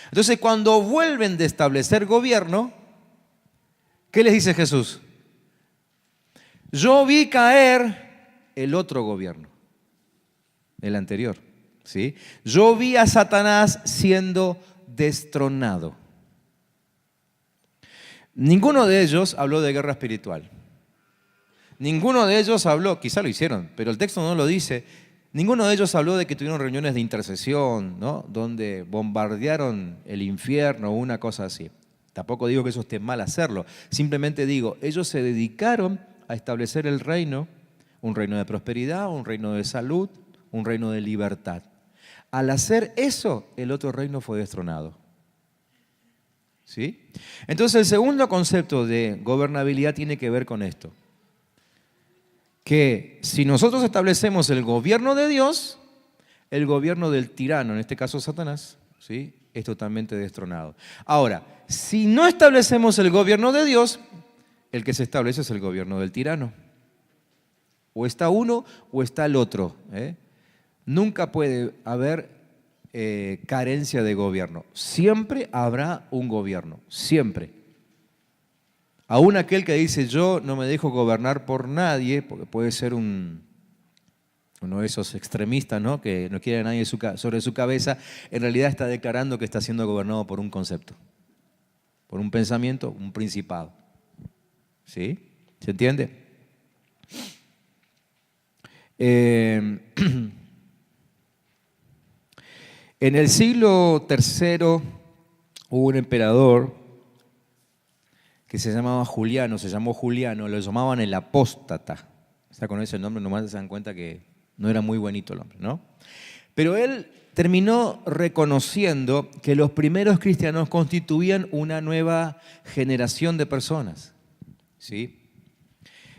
Entonces, cuando vuelven de establecer gobierno, ¿qué les dice Jesús? Yo vi caer el otro gobierno, el anterior. ¿Sí? Yo vi a Satanás siendo destronado. Ninguno de ellos habló de guerra espiritual. Ninguno de ellos habló, quizá lo hicieron, pero el texto no lo dice. Ninguno de ellos habló de que tuvieron reuniones de intercesión, ¿no? Donde bombardearon el infierno o una cosa así. Tampoco digo que eso esté mal hacerlo. Simplemente digo, ellos se dedicaron a establecer el reino, un reino de prosperidad, un reino de salud, un reino de libertad. Al hacer eso, el otro reino fue destronado. ¿Sí? Entonces el segundo concepto de gobernabilidad tiene que ver con esto. Que si nosotros establecemos el gobierno de Dios, el gobierno del tirano, en este caso Satanás, ¿sí?, es totalmente destronado. Ahora, si no establecemos el gobierno de Dios, el que se establece es el gobierno del tirano. O está uno o está el otro. Nunca puede haber carencia de gobierno. Siempre habrá un gobierno, siempre. Aún aquel que dice yo no me dejo gobernar por nadie, porque puede ser uno de esos extremistas, ¿no?, que no quiere a nadie sobre su cabeza, en realidad está declarando que está siendo gobernado por un concepto, por un pensamiento, un principado. ¿Sí? ¿Se entiende? En el siglo III hubo un emperador que se llamaba Juliano, lo llamaban el apóstata. Ya con ese nombre nomás se dan cuenta que no era muy bonito el hombre, ¿no? Pero él terminó reconociendo que los primeros cristianos constituían una nueva generación de personas, ¿sí?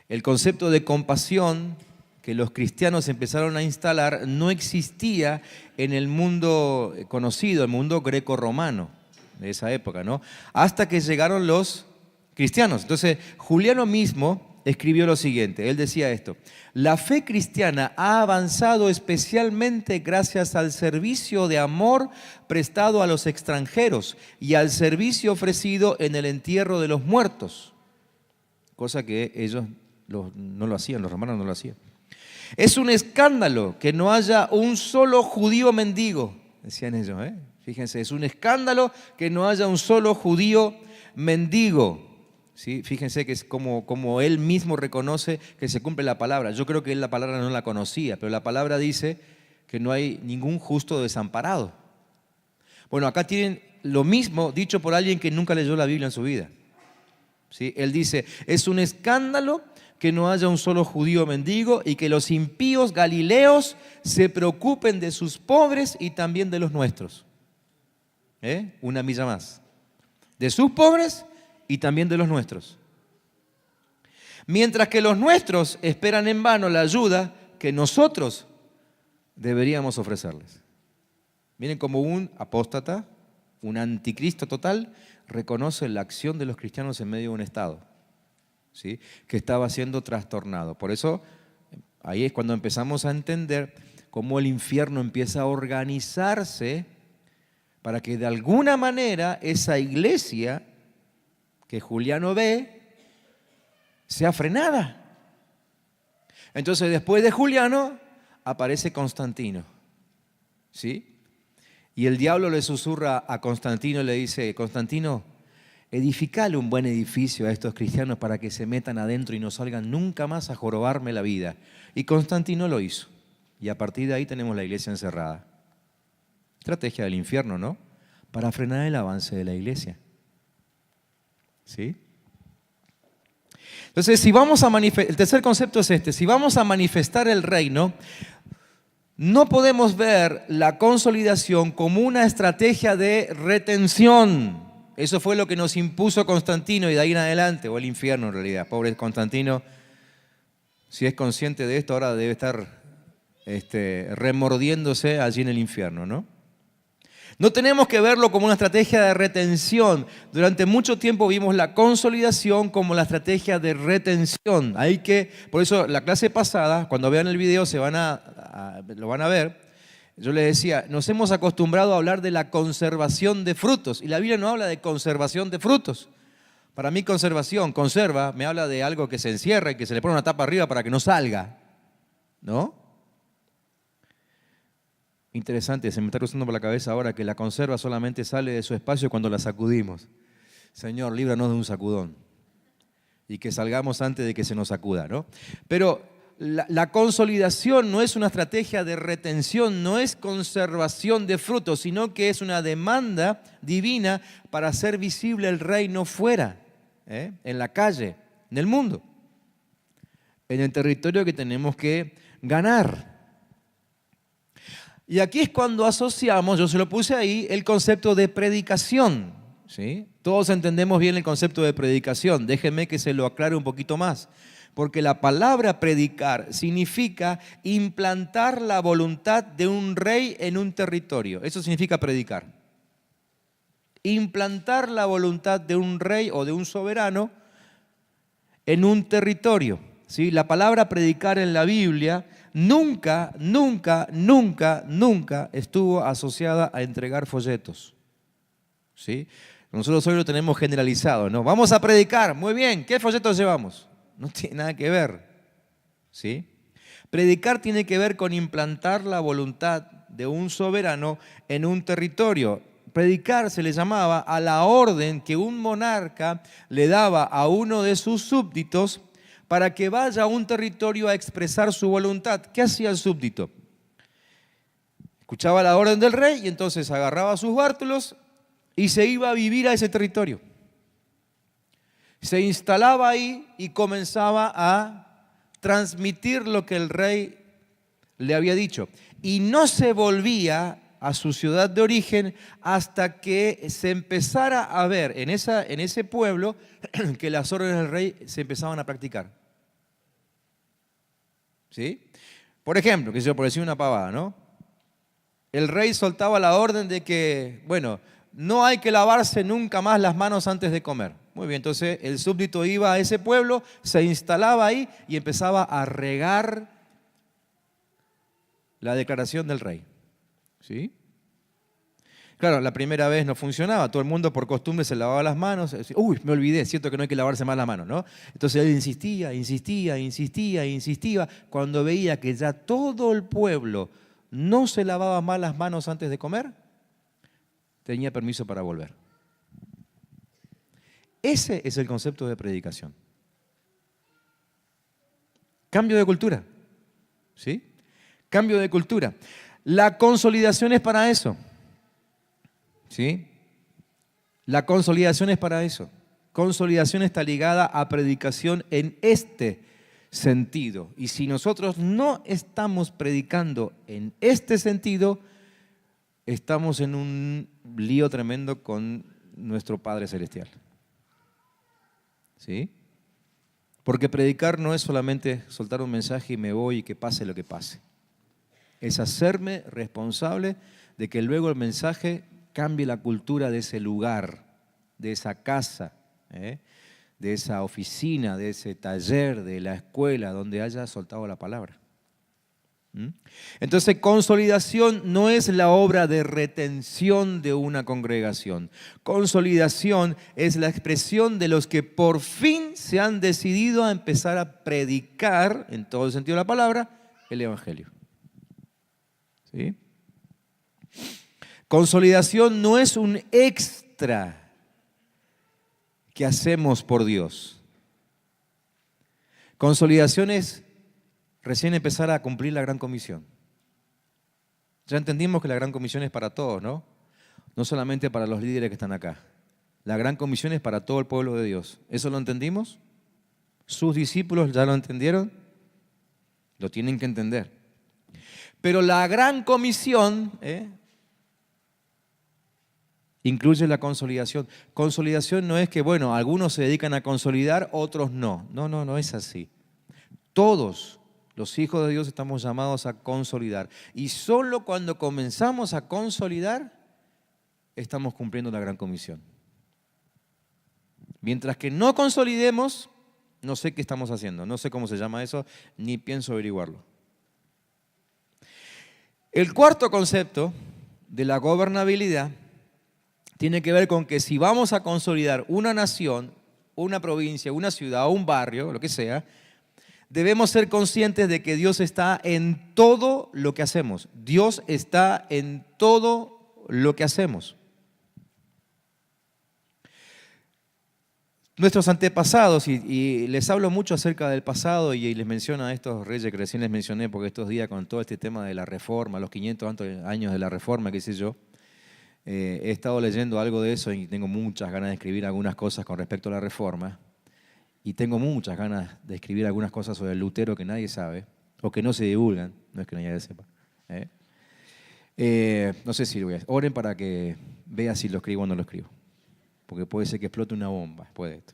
El concepto de compasión que los cristianos empezaron a instalar no existía en el mundo conocido, el mundo greco-romano de esa época, ¿no? Hasta que llegaron los cristianos. Entonces, Juliano mismo escribió lo siguiente, él decía esto: la fe cristiana ha avanzado especialmente gracias al servicio de amor prestado a los extranjeros y al servicio ofrecido en el entierro de los muertos, cosa que ellos no lo hacían, los romanos no lo hacían. Es un escándalo que no haya un solo judío mendigo, decían ellos, Fíjense, es un escándalo que no haya un solo judío mendigo. ¿Sí? Fíjense que es como él mismo reconoce que se cumple la palabra. Yo creo que él la palabra no la conocía, pero la palabra dice que no hay ningún justo desamparado. Bueno, acá tienen lo mismo dicho por alguien que nunca leyó la Biblia en su vida. ¿Sí? Él dice, es un escándalo que no haya un solo judío mendigo y que los impíos galileos se preocupen de sus pobres y también de los nuestros. Una milla más. De sus pobres y también de los nuestros. Mientras que los nuestros esperan en vano la ayuda que nosotros deberíamos ofrecerles. Miren cómo un apóstata, un anticristo total, reconoce la acción de los cristianos en medio de un estado, ¿sí?, que estaba siendo trastornado. Por eso, ahí es cuando empezamos a entender cómo el infierno empieza a organizarse para que de alguna manera esa iglesia que Juliano ve sea frenada. Entonces, después de Juliano, aparece Constantino, ¿sí? Y el diablo le susurra a Constantino, le dice, Constantino, edificale un buen edificio a estos cristianos para que se metan adentro y no salgan nunca más a jorobarme la vida. Y Constantino lo hizo. Y a partir de ahí tenemos la iglesia encerrada. Estrategia del infierno, ¿no? Para frenar el avance de la iglesia. ¿Sí? Entonces, si vamos a el tercer concepto es este: si vamos a manifestar el reino, no podemos ver la consolidación como una estrategia de retención. Eso fue lo que nos impuso Constantino y de ahí en adelante, o el infierno en realidad. Pobre Constantino, si es consciente de esto, ahora debe estar remordiéndose allí en el infierno, ¿no? No tenemos que verlo como una estrategia de retención. Durante mucho tiempo vimos la consolidación como la estrategia de retención. Por eso la clase pasada, cuando vean el video lo van a ver. Yo les decía, nos hemos acostumbrado a hablar de la conservación de frutos. Y la Biblia no habla de conservación de frutos. Para mí conserva, me habla de algo que se encierra y que se le pone una tapa arriba para que no salga, ¿no? Interesante, se me está cruzando por la cabeza ahora que la conserva solamente sale de su espacio cuando la sacudimos. Señor, líbranos de un sacudón. Y que salgamos antes de que se nos sacuda, ¿no? Pero la consolidación no es una estrategia de retención, no es conservación de frutos, sino que es una demanda divina para hacer visible el reino fuera, en la calle, en el mundo, en el territorio que tenemos que ganar. Y aquí es cuando asociamos, yo se lo puse ahí, el concepto de predicación. ¿sí? Todos entendemos bien el concepto de predicación. Déjenme que se lo aclare un poquito más. Porque la palabra predicar significa implantar la voluntad de un rey en un territorio. Eso significa predicar. Implantar la voluntad de un rey o de un soberano en un territorio. ¿Sí? La palabra predicar en la Biblia nunca estuvo asociada a entregar folletos. ¿Sí? Nosotros hoy lo tenemos generalizado, ¿no? Vamos a predicar, muy bien, ¿qué folletos llevamos? No tiene nada que ver. ¿Sí? Predicar tiene que ver con implantar la voluntad de un soberano en un territorio. Predicar se le llamaba a la orden que un monarca le daba a uno de sus súbditos para que vaya a un territorio a expresar su voluntad. ¿Qué hacía el súbdito? Escuchaba la orden del rey y entonces agarraba sus bártulos y se iba a vivir a ese territorio. Se instalaba ahí y comenzaba a transmitir lo que el rey le había dicho. Y no se volvía a su ciudad de origen hasta que se empezara a ver en ese pueblo que las órdenes del rey se empezaban a practicar. ¿Sí? Por ejemplo, que yo por decir una pavada, ¿no? El rey soltaba la orden de que, bueno, no hay que lavarse nunca más las manos antes de comer. Muy bien, entonces el súbdito iba a ese pueblo, se instalaba ahí y empezaba a regar la declaración del rey. ¿Sí? Claro, la primera vez no funcionaba, todo el mundo por costumbre se lavaba las manos. Uy, me olvidé, siento que no hay que lavarse más las manos, ¿no? Entonces él insistía. Cuando veía que ya todo el pueblo no se lavaba más las manos antes de comer, tenía permiso para volver. Ese es el concepto de predicación. Cambio de cultura. ¿Sí? Cambio de cultura. La consolidación es para eso. ¿Sí? La consolidación es para eso. Consolidación está ligada a predicación en este sentido. Y si nosotros no estamos predicando en este sentido, estamos en un lío tremendo con nuestro Padre Celestial. ¿Sí? Porque predicar no es solamente soltar un mensaje y me voy y que pase lo que pase. Es hacerme responsable de que luego el mensaje cambie la cultura de ese lugar, de esa casa, de esa oficina, de ese taller, de la escuela donde haya soltado la palabra. Entonces, consolidación no es la obra de retención de una congregación. Consolidación es la expresión de los que por fin se han decidido a empezar a predicar, en todo el sentido de la palabra, el Evangelio. ¿Sí? Consolidación no es un extra que hacemos por Dios. Consolidación es recién empezar a cumplir la gran comisión. Ya entendimos que la gran comisión es para todos, ¿no? No solamente para los líderes que están acá. La gran comisión es para todo el pueblo de Dios. ¿Eso lo entendimos? ¿Sus discípulos ya lo entendieron? Lo tienen que entender. Pero la gran comisión incluye la consolidación. Consolidación no es que, bueno, algunos se dedican a consolidar, otros no. No es así. Todos los hijos de Dios estamos llamados a consolidar. Y solo cuando comenzamos a consolidar, estamos cumpliendo la gran comisión. Mientras que no consolidemos, no sé qué estamos haciendo. No sé cómo se llama eso, ni pienso averiguarlo. El cuarto concepto de la gobernabilidad tiene que ver con que si vamos a consolidar una nación, una provincia, una ciudad, un barrio, lo que sea, debemos ser conscientes de que Dios está en todo lo que hacemos. Dios está en todo lo que hacemos. Nuestros antepasados, y les hablo mucho acerca del pasado y les menciono a estos reyes que recién les mencioné, porque estos días con todo este tema de la reforma, los 500 años de la reforma, qué sé yo, he estado leyendo algo de eso y tengo muchas ganas de escribir algunas cosas con respecto a la reforma. Y tengo muchas ganas de escribir algunas cosas sobre Lutero que nadie sabe, o que no se divulgan, no es que nadie sepa. No sé si lo voy a hacer. Oren para que vea si lo escribo o no lo escribo. porque puede ser que explote una bomba después de esto.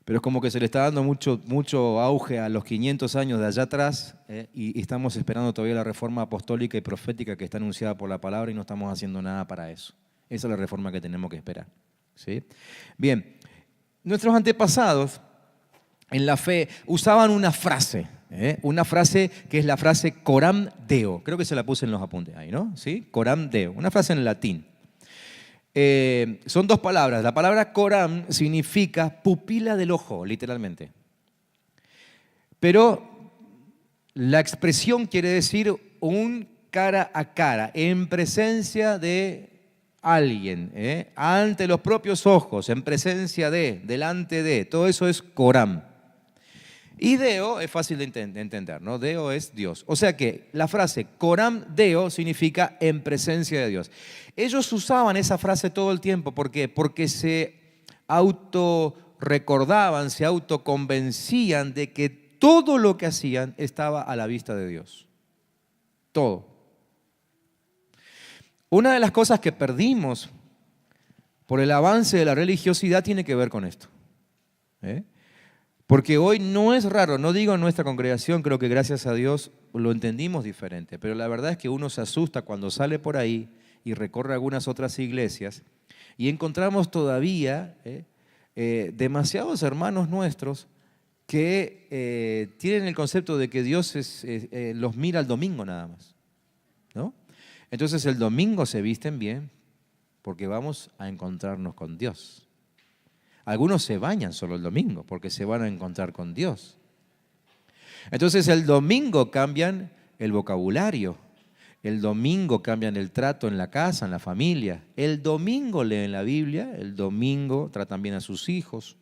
Pero es como que se le está dando mucho auge a los 500 años de allá atrás, y estamos esperando todavía la reforma apostólica y profética que está anunciada por la palabra y no estamos haciendo nada para eso. Esa es la reforma que tenemos que esperar. ¿Sí? Bien, nuestros antepasados en la fe usaban una frase que es la frase coram deo. Creo que se la puse en los apuntes ahí, ¿no? ¿Sí? Coram deo, una frase en latín. Son dos palabras. La palabra coram significa pupila del ojo, literalmente. Pero la expresión quiere decir un cara a cara, en presencia de alguien, ante los propios ojos, en presencia de, delante de. Todo eso es coram. Y Deo es fácil de entender, ¿no? Deo es Dios. O sea que la frase coram Deo significa en presencia de Dios. Ellos usaban esa frase todo el tiempo. ¿Por qué? Porque se autorrecordaban, se autoconvencían de que todo lo que hacían estaba a la vista de Dios. Todo. Una de las cosas que perdimos por el avance de la religiosidad tiene que ver con esto. Porque hoy no es raro, no digo en nuestra congregación, creo que gracias a Dios lo entendimos diferente, pero la verdad es que uno se asusta cuando sale por ahí y recorre algunas otras iglesias y encontramos todavía demasiados hermanos nuestros que tienen el concepto de que Dios los mira el domingo nada más, ¿no? Entonces el domingo se visten bien porque vamos a encontrarnos con Dios. Algunos se bañan solo el domingo porque se van a encontrar con Dios. Entonces el domingo cambian el vocabulario. El domingo cambian el trato en la casa, en la familia. El domingo leen la Biblia. El domingo tratan bien a sus hijos.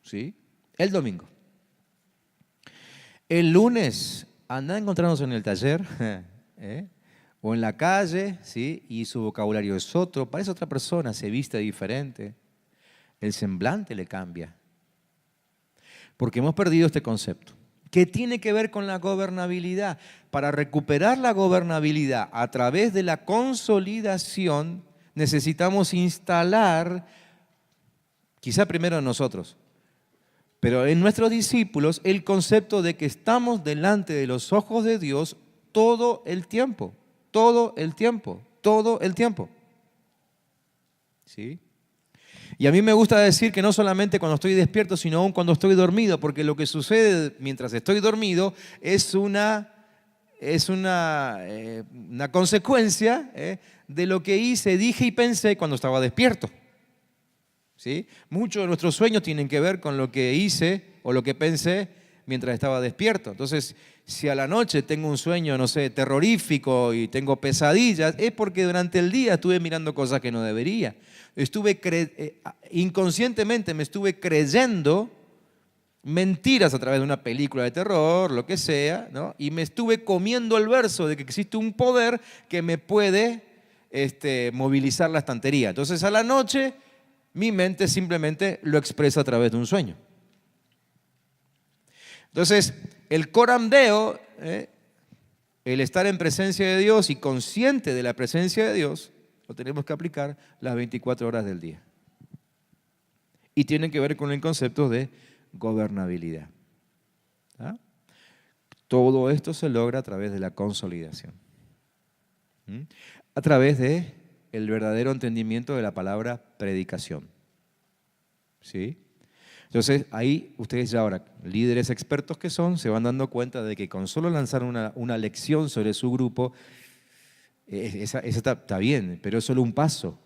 ¿Sí? El domingo. El lunes andan encontrándose en el taller o en la calle, ¿sí? Y su vocabulario es otro. Parece otra persona, se viste diferente. El semblante le cambia. Porque hemos perdido este concepto, que tiene que ver con la gobernabilidad. Para recuperar la gobernabilidad a través de la consolidación, necesitamos instalar, quizá primero en nosotros, pero en nuestros discípulos, el concepto de que estamos delante de los ojos de Dios todo el tiempo, todo el tiempo, todo el tiempo. ¿Sí? Y a mí me gusta decir que no solamente cuando estoy despierto, sino aún cuando estoy dormido, porque lo que sucede mientras estoy dormido es una consecuencia de lo que hice, dije y pensé cuando estaba despierto. ¿Sí? Muchos de nuestros sueños tienen que ver con lo que hice o lo que pensé mientras estaba despierto. Entonces, si a la noche tengo un sueño, no sé, terrorífico y tengo pesadillas, es porque durante el día estuve mirando cosas que no debería. Inconscientemente me estuve creyendo mentiras a través de una película de terror, lo que sea, ¿no? Y me estuve comiendo el verso de que existe un poder que me puede movilizar la estantería. Entonces a la noche mi mente simplemente lo expresa a través de un sueño. Entonces el coram deo, el estar en presencia de Dios y consciente de la presencia de Dios, lo tenemos que aplicar las 24 horas del día. Y tienen que ver con el concepto de gobernabilidad. ¿Ah? Todo esto se logra a través de la consolidación. A través de el verdadero entendimiento de la palabra predicación. ¿Sí? Entonces, ahí ustedes ya ahora, líderes expertos que son, se van dando cuenta de que con solo lanzar una lección sobre su grupo, esa está bien, pero es solo un paso.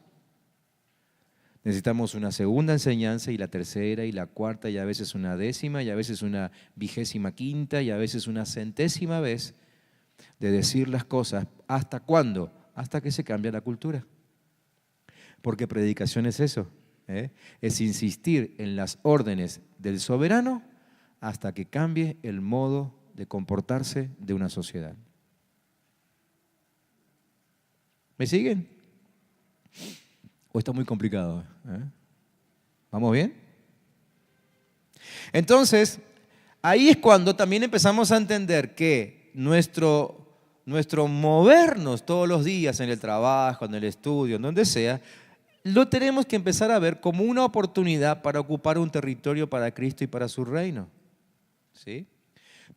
Necesitamos una segunda enseñanza y la tercera y la cuarta y a veces una décima y a veces una 25ª y a veces una 100ª vez de decir las cosas. ¿Hasta cuándo? Hasta que se cambia la cultura. Porque predicación es eso, es insistir en las órdenes del soberano hasta que cambie el modo de comportarse de una sociedad. ¿Me siguen? ¿O está muy complicado? ¿Vamos bien? Entonces, ahí es cuando también empezamos a entender que nuestro movernos todos los días en el trabajo, en el estudio, en donde sea, lo tenemos que empezar a ver como una oportunidad para ocupar un territorio para Cristo y para su reino. ¿Sí?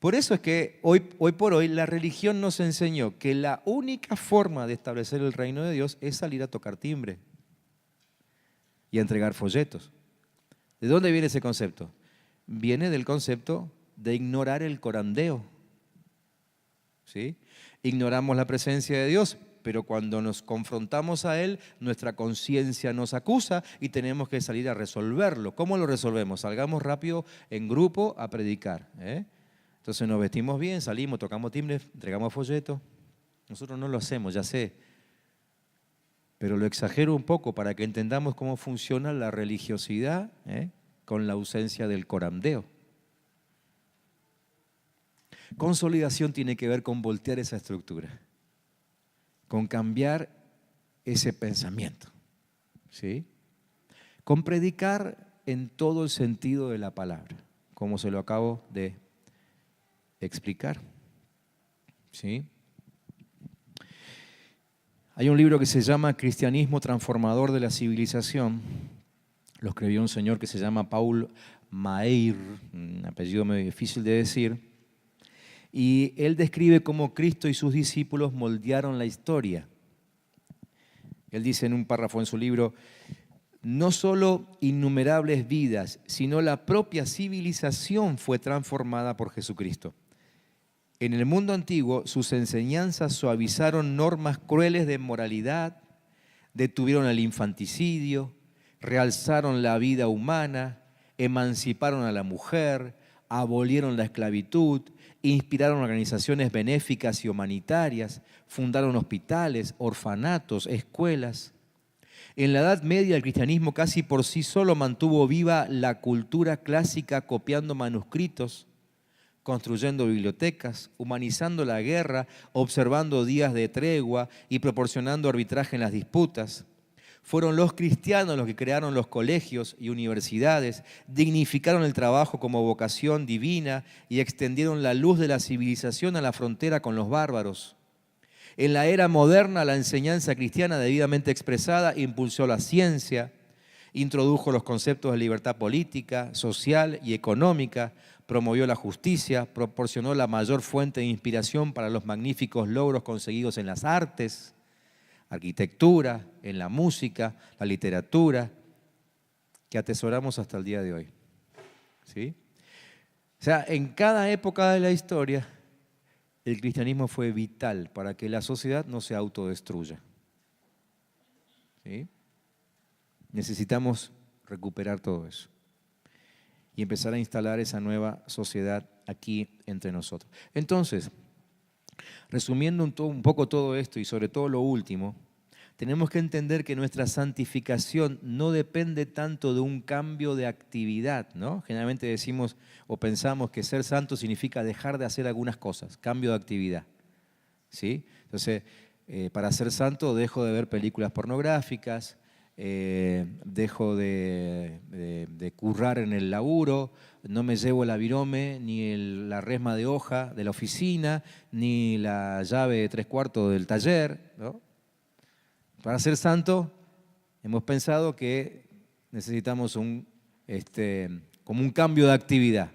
Por eso es que hoy por hoy la religión nos enseñó que la única forma de establecer el reino de Dios es salir a tocar timbre y a entregar folletos. ¿De dónde viene ese concepto? Viene del concepto de ignorar el corandeo. ¿Sí? Ignoramos la presencia de Dios, pero cuando nos confrontamos a Él, nuestra conciencia nos acusa y tenemos que salir a resolverlo. ¿Cómo lo resolvemos? Salgamos rápido en grupo a predicar. Entonces nos vestimos bien, salimos, tocamos timbre, entregamos folletos. Nosotros no lo hacemos, ya sé, pero lo exagero un poco para que entendamos cómo funciona la religiosidad con la ausencia del corandeo. Consolidación tiene que ver con voltear esa estructura, con cambiar ese pensamiento, ¿sí? Con predicar en todo el sentido de la palabra, como se lo acabo de explicar, ¿sí? Hay un libro que se llama Cristianismo Transformador de la Civilización. Lo escribió un señor que se llama Paul Maier, un apellido medio difícil de decir. Y él describe cómo Cristo y sus discípulos moldearon la historia. Él dice en un párrafo en su libro, no solo innumerables vidas, sino la propia civilización fue transformada por Jesucristo. En el mundo antiguo, sus enseñanzas suavizaron normas crueles de moralidad, detuvieron el infanticidio, realzaron la vida humana, emanciparon a la mujer, abolieron la esclavitud, inspiraron organizaciones benéficas y humanitarias, fundaron hospitales, orfanatos, escuelas. En la Edad Media el cristianismo casi por sí solo mantuvo viva la cultura clásica copiando manuscritos, construyendo bibliotecas, humanizando la guerra, observando días de tregua y proporcionando arbitraje en las disputas. Fueron los cristianos los que crearon los colegios y universidades, dignificaron el trabajo como vocación divina y extendieron la luz de la civilización a la frontera con los bárbaros. En la era moderna, la enseñanza cristiana debidamente expresada impulsó la ciencia, introdujo los conceptos de libertad política, social y económica, promovió la justicia, proporcionó la mayor fuente de inspiración para los magníficos logros conseguidos en las artes, arquitectura, en la música, la literatura, que atesoramos hasta el día de hoy. ¿Sí? O sea, en cada época de la historia, el cristianismo fue vital para que la sociedad no se autodestruya. ¿Sí? Necesitamos recuperar todo eso y empezar a instalar esa nueva sociedad aquí entre nosotros. Entonces, resumiendo un poco todo esto y sobre todo lo último, tenemos que entender que nuestra santificación no depende tanto de un cambio de actividad, ¿no? Generalmente decimos o pensamos que ser santo significa dejar de hacer algunas cosas, cambio de actividad, ¿sí? Entonces, para ser santo dejo de ver películas pornográficas, dejo de currar en el laburo, no me llevo el avirome, ni la resma de hoja de la oficina, ni la llave de 3/4 del taller, ¿no? Para ser santo hemos pensado que necesitamos como un cambio de actividad,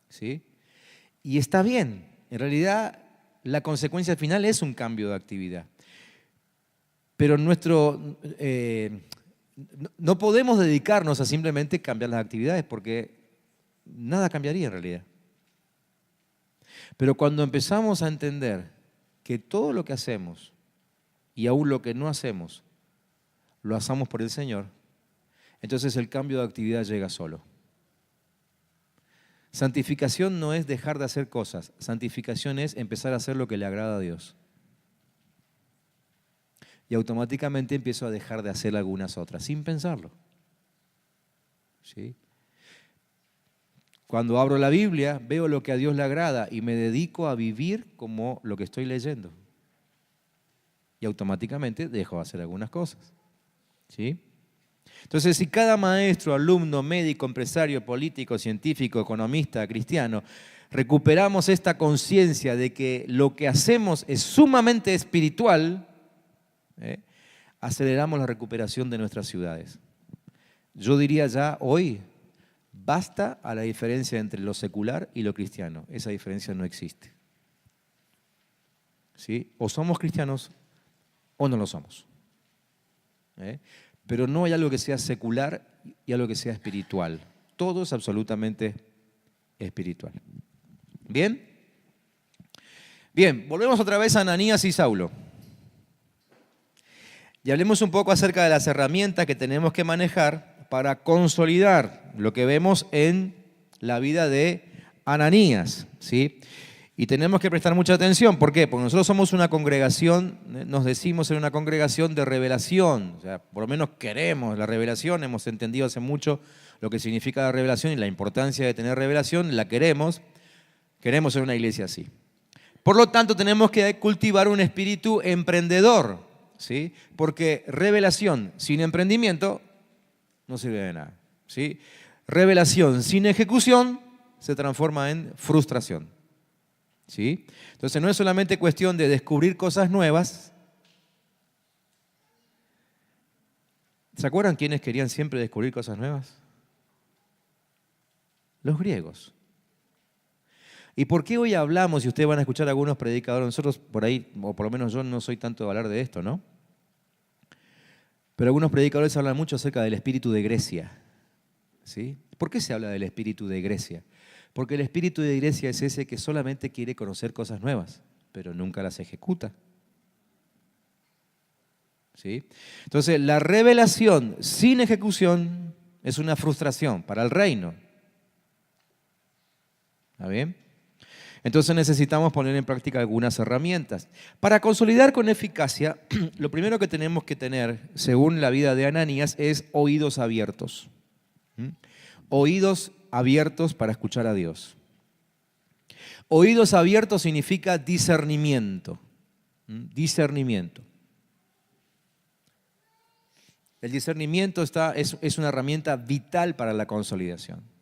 ¿sí? Y está bien, en realidad la consecuencia final es un cambio de actividad. Pero no podemos dedicarnos a simplemente cambiar las actividades porque nada cambiaría en realidad. Pero cuando empezamos a entender que todo lo que hacemos y aún lo que no hacemos, lo hacemos por el Señor, entonces el cambio de actividad llega solo. Santificación no es dejar de hacer cosas, santificación es empezar a hacer lo que le agrada a Dios. Y automáticamente empiezo a dejar de hacer algunas otras, sin pensarlo. ¿Sí? Cuando abro la Biblia, veo lo que a Dios le agrada y me dedico a vivir como lo que estoy leyendo. Y automáticamente dejo de hacer algunas cosas. ¿Sí? Entonces, si cada maestro, alumno, médico, empresario, político, científico, economista, cristiano, recuperamos esta conciencia de que lo que hacemos es sumamente espiritual, aceleramos la recuperación de nuestras ciudades. Yo diría ya hoy, basta a la diferencia entre lo secular y lo cristiano. Esa diferencia no existe. ¿Sí? O somos cristianos o no lo somos. Pero no hay algo que sea secular y algo que sea espiritual. Todo es absolutamente espiritual. ¿Bien? Bien, volvemos otra vez a Ananías y Saulo. Y hablemos un poco acerca de las herramientas que tenemos que manejar para consolidar lo que vemos en la vida de Ananías, ¿sí? Y tenemos que prestar mucha atención. ¿Por qué? Porque nosotros somos una congregación, nos decimos ser una congregación de revelación. O sea, por lo menos queremos la revelación, hemos entendido hace mucho lo que significa la revelación y la importancia de tener revelación, la queremos ser una iglesia así. Por lo tanto, tenemos que cultivar un espíritu emprendedor, ¿sí? Porque revelación sin emprendimiento no sirve de nada, ¿sí? Revelación sin ejecución se transforma en frustración, ¿sí? Entonces no es solamente cuestión de descubrir cosas nuevas. ¿Se acuerdan quiénes querían siempre descubrir cosas nuevas? Los griegos. ¿Y por qué hoy hablamos, y ustedes van a escuchar a algunos predicadores, nosotros por ahí, o por lo menos yo no soy tanto de hablar de esto, ¿no? Pero algunos predicadores hablan mucho acerca del espíritu de Grecia, ¿sí? ¿Por qué se habla del espíritu de Grecia? Porque el espíritu de Grecia es ese que solamente quiere conocer cosas nuevas, pero nunca las ejecuta, ¿sí? Entonces, la revelación sin ejecución es una frustración para el reino. ¿Está bien? Entonces necesitamos poner en práctica algunas herramientas. Para consolidar con eficacia, lo primero que tenemos que tener, según la vida de Ananías, es oídos abiertos. Oídos abiertos para escuchar a Dios. Oídos abiertos significa discernimiento. Discernimiento. El discernimiento es una herramienta vital para la consolidación.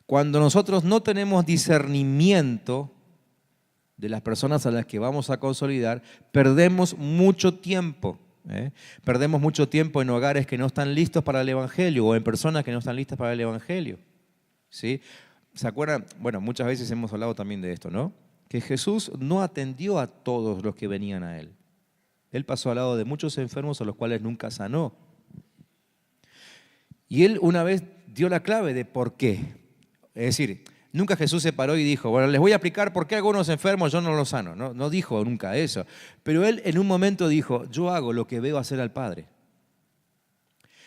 Cuando nosotros no tenemos discernimiento de las personas a las que vamos a consolidar, perdemos mucho tiempo. Perdemos mucho tiempo en hogares que no están listos para el Evangelio o en personas que no están listas para el Evangelio, ¿sí? ¿Se acuerdan? Bueno, muchas veces hemos hablado también de esto, ¿no? Que Jesús no atendió a todos los que venían a Él. Él pasó al lado de muchos enfermos a los cuales nunca sanó. Y Él una vez dio la clave de por qué. Es decir, nunca Jesús se paró y dijo, bueno, les voy a explicar por qué algunos enfermos yo no los sano. No dijo nunca eso. Pero Él en un momento dijo, yo hago lo que veo hacer al Padre.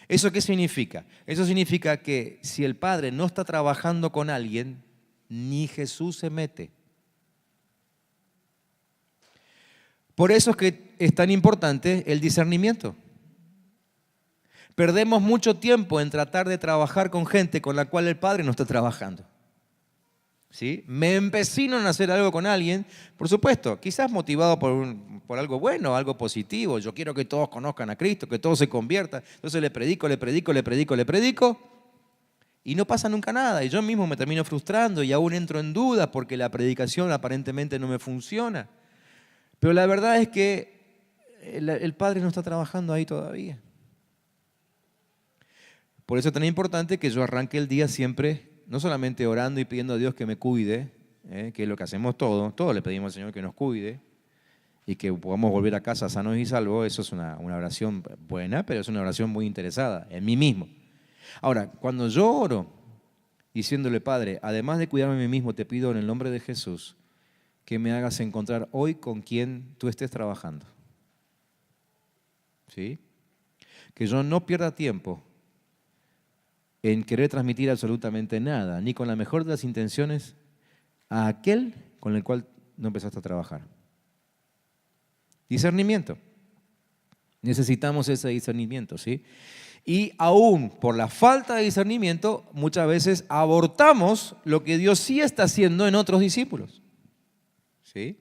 ¿Eso qué significa? Eso significa que si el Padre no está trabajando con alguien, ni Jesús se mete. Por eso es que es tan importante el discernimiento. Perdemos mucho tiempo en tratar de trabajar con gente con la cual el Padre no está trabajando, ¿sí? Me empecino en hacer algo con alguien, por supuesto, quizás motivado por algo bueno, algo positivo. Yo quiero que todos conozcan a Cristo, que todos se conviertan. Entonces le predico y no pasa nunca nada. Y yo mismo me termino frustrando y aún entro en dudas porque la predicación aparentemente no me funciona. Pero la verdad es que el Padre no está trabajando ahí todavía. Por eso es tan importante que yo arranque el día siempre, no solamente orando y pidiendo a Dios que me cuide, que es lo que hacemos todos le pedimos al Señor que nos cuide y que podamos volver a casa sanos y salvos. Eso es una oración buena, pero es una oración muy interesada en mí mismo. Ahora, cuando yo oro diciéndole, Padre, además de cuidarme a mí mismo, te pido en el nombre de Jesús que me hagas encontrar hoy con quien tú estés trabajando, ¿sí? Que yo no pierda tiempo en querer transmitir absolutamente nada, ni con la mejor de las intenciones, a aquel con el cual no empezaste a trabajar. Discernimiento. Necesitamos ese discernimiento, ¿sí? Y aún por la falta de discernimiento, muchas veces abortamos lo que Dios sí está haciendo en otros discípulos, ¿sí?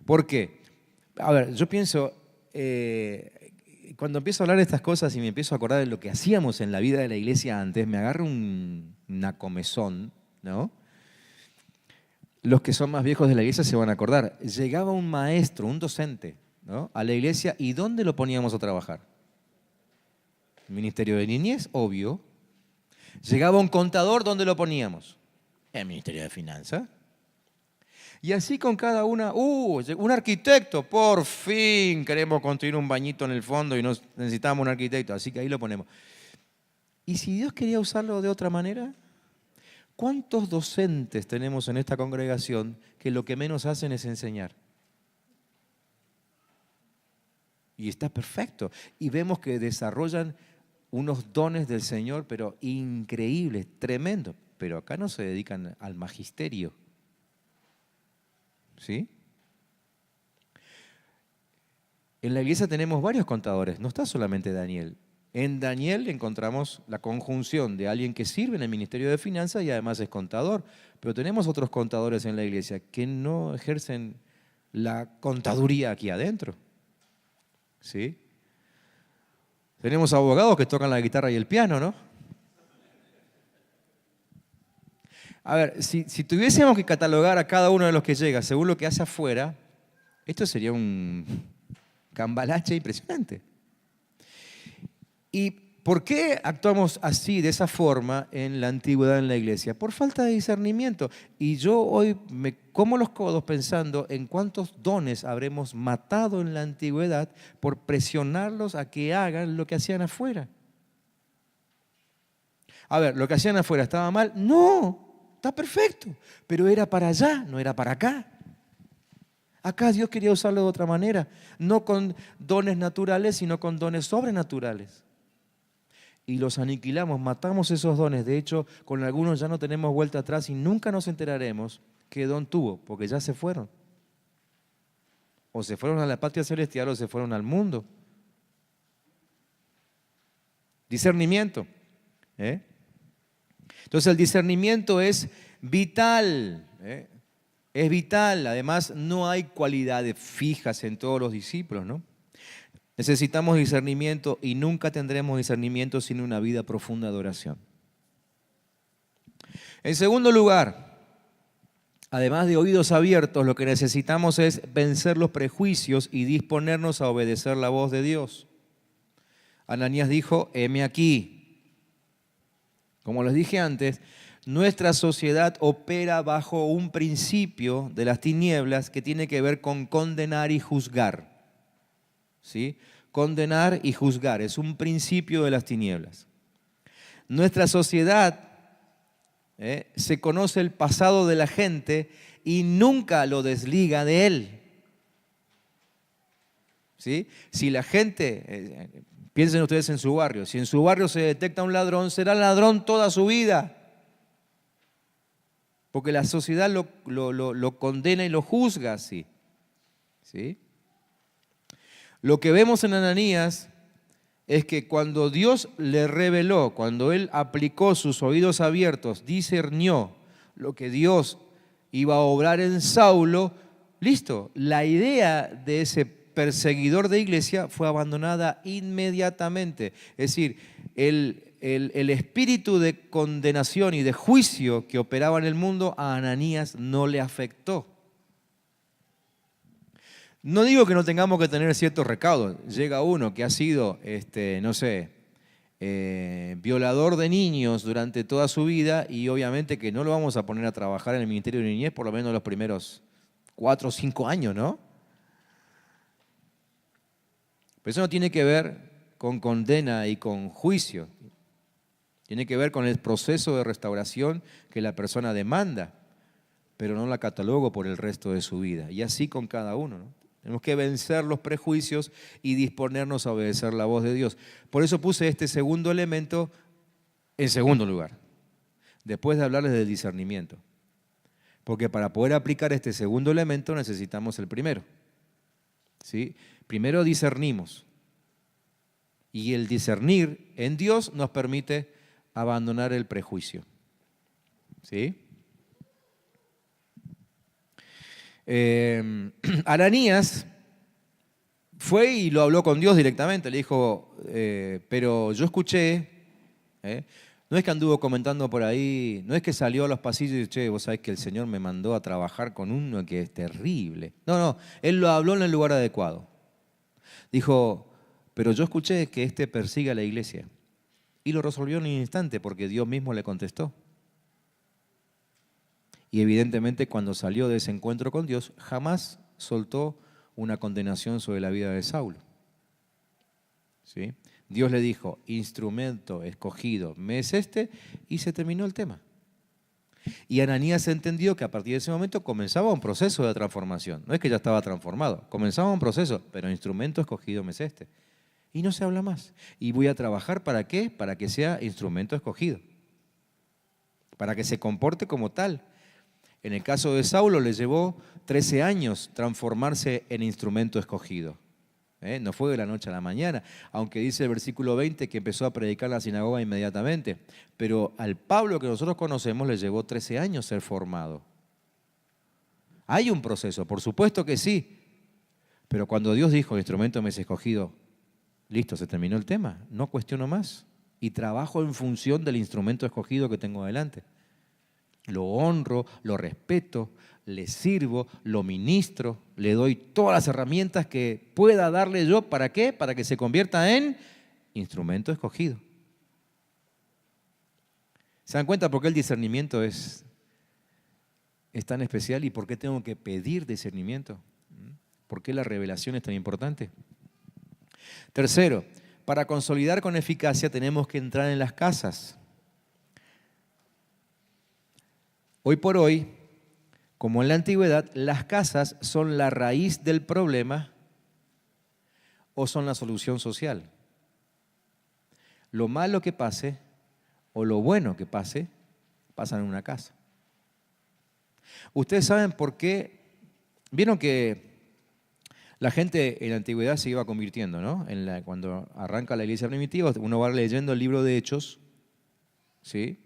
¿Por qué? A ver, yo pienso... Cuando empiezo a hablar de estas cosas y me empiezo a acordar de lo que hacíamos en la vida de la iglesia antes, me agarra una comezón, ¿no? Los que son más viejos de la iglesia se van a acordar. Llegaba un maestro, un docente, ¿no? A la iglesia. ¿Y dónde lo poníamos a trabajar? El ministerio de niñez, obvio. Llegaba un contador, ¿dónde lo poníamos? En el ministerio de finanzas. Y así con cada una. Un arquitecto, por fin queremos construir un bañito en el fondo y necesitamos un arquitecto, así que ahí lo ponemos. ¿Y si Dios quería usarlo de otra manera? ¿Cuántos docentes tenemos en esta congregación que lo que menos hacen es enseñar? Y está perfecto. Y vemos que desarrollan unos dones del Señor, pero increíbles, tremendos. Pero acá no se dedican al magisterio. ¿Sí? En la iglesia tenemos varios contadores, no está solamente Daniel. En Daniel encontramos la conjunción de alguien que sirve en el Ministerio de Finanzas y además es contador. Pero tenemos otros contadores en la iglesia que no ejercen la contaduría aquí adentro. ¿Sí? Tenemos abogados que tocan la guitarra y el piano, ¿no? A ver, si tuviésemos que catalogar a cada uno de los que llega según lo que hace afuera, esto sería un cambalache impresionante. ¿Y por qué actuamos así, de esa forma, en la antigüedad en la iglesia? Por falta de discernimiento. Y yo hoy me como los codos pensando en cuántos dones habremos matado en la antigüedad por presionarlos a que hagan lo que hacían afuera. A ver, ¿lo que hacían afuera estaba mal? No, está perfecto, pero era para allá, no era para acá. Acá Dios quería usarlo de otra manera, no con dones naturales, sino con dones sobrenaturales. Y los aniquilamos, matamos esos dones. De hecho, con algunos ya no tenemos vuelta atrás y nunca nos enteraremos qué don tuvo, porque ya se fueron. O se fueron a la patria celestial o se fueron al mundo. Discernimiento. Entonces el discernimiento es vital. Es vital. Además, no hay cualidades fijas en todos los discípulos, ¿no? Necesitamos discernimiento y nunca tendremos discernimiento sin una vida profunda de oración. En segundo lugar, además de oídos abiertos, lo que necesitamos es vencer los prejuicios y disponernos a obedecer la voz de Dios. Ananías dijo, heme aquí. Como les dije antes, nuestra sociedad opera bajo un principio de las tinieblas que tiene que ver con condenar y juzgar. ¿Sí? Condenar y juzgar es un principio de las tinieblas. Nuestra sociedad se conoce el pasado de la gente y nunca lo desliga de él. ¿Sí? Si la gente, piensen ustedes en su barrio, si en su barrio se detecta un ladrón, será ladrón toda su vida. Porque la sociedad lo condena y lo juzga así. ¿Sí? Lo que vemos en Ananías es que cuando Dios le reveló, cuando él aplicó sus oídos abiertos, discernió lo que Dios iba a obrar en Saulo, listo, la idea de ese perseguidor de iglesia fue abandonada inmediatamente. Es decir, el espíritu de condenación y de juicio que operaba en el mundo a Ananías no le afectó. No digo que no tengamos que tener ciertos recaudos. Llega uno que ha sido, violador de niños durante toda su vida y obviamente que no lo vamos a poner a trabajar en el Ministerio de Niñez por lo menos los primeros 4 o 5 años, ¿no? Pero eso no tiene que ver con condena y con juicio. Tiene que ver con el proceso de restauración que la persona demanda, pero no la catalogo por el resto de su vida. Y así con cada uno, ¿no? Tenemos que vencer los prejuicios y disponernos a obedecer la voz de Dios. Por eso puse este segundo elemento en segundo lugar, después de hablarles del discernimiento. Porque para poder aplicar este segundo elemento necesitamos el primero. ¿Sí? Primero discernimos. Y el discernir en Dios nos permite abandonar el prejuicio. ¿Sí? Ananías fue y lo habló con Dios directamente, le dijo, pero yo escuché, no es que anduvo comentando por ahí, no es que salió a los pasillos y dijo, che, vos sabés que el Señor me mandó a trabajar con uno que es terrible. No, él lo habló en el lugar adecuado. Dijo, pero yo escuché que este persigue a la iglesia. Y lo resolvió en un instante porque Dios mismo le contestó. Y evidentemente cuando salió de ese encuentro con Dios, jamás soltó una condenación sobre la vida de Saulo. ¿Sí? Dios le dijo, instrumento escogido me es este, y se terminó el tema. Y Ananías entendió que a partir de ese momento comenzaba un proceso de transformación. No es que ya estaba transformado, comenzaba un proceso, pero instrumento escogido me es este. Y no se habla más. ¿Y voy a trabajar para qué? Para que sea instrumento escogido. Para que se comporte como tal. En el caso de Saulo le llevó 13 años transformarse en instrumento escogido. No fue de la noche a la mañana, aunque dice el versículo 20 que empezó a predicar en la sinagoga inmediatamente. Pero al Pablo que nosotros conocemos le llevó 13 años ser formado. Hay un proceso, por supuesto que sí. Pero cuando Dios dijo, instrumento me es escogido, listo, se terminó el tema. No cuestiono más. Y trabajo en función del instrumento escogido que tengo delante. Lo honro, lo respeto, le sirvo, lo ministro, le doy todas las herramientas que pueda darle yo. ¿Para qué? Para que se convierta en instrumento escogido. ¿Se dan cuenta por qué el discernimiento es tan especial y por qué tengo que pedir discernimiento? ¿Por qué la revelación es tan importante? Tercero, para consolidar con eficacia tenemos que entrar en las casas. Hoy por hoy, como en la antigüedad, las casas son la raíz del problema o son la solución social. Lo malo que pase o lo bueno que pase, pasa en una casa. Ustedes saben por qué. Vieron que la gente en la antigüedad se iba convirtiendo, ¿no? Cuando arranca la iglesia primitiva, uno va leyendo el libro de Hechos, ¿sí?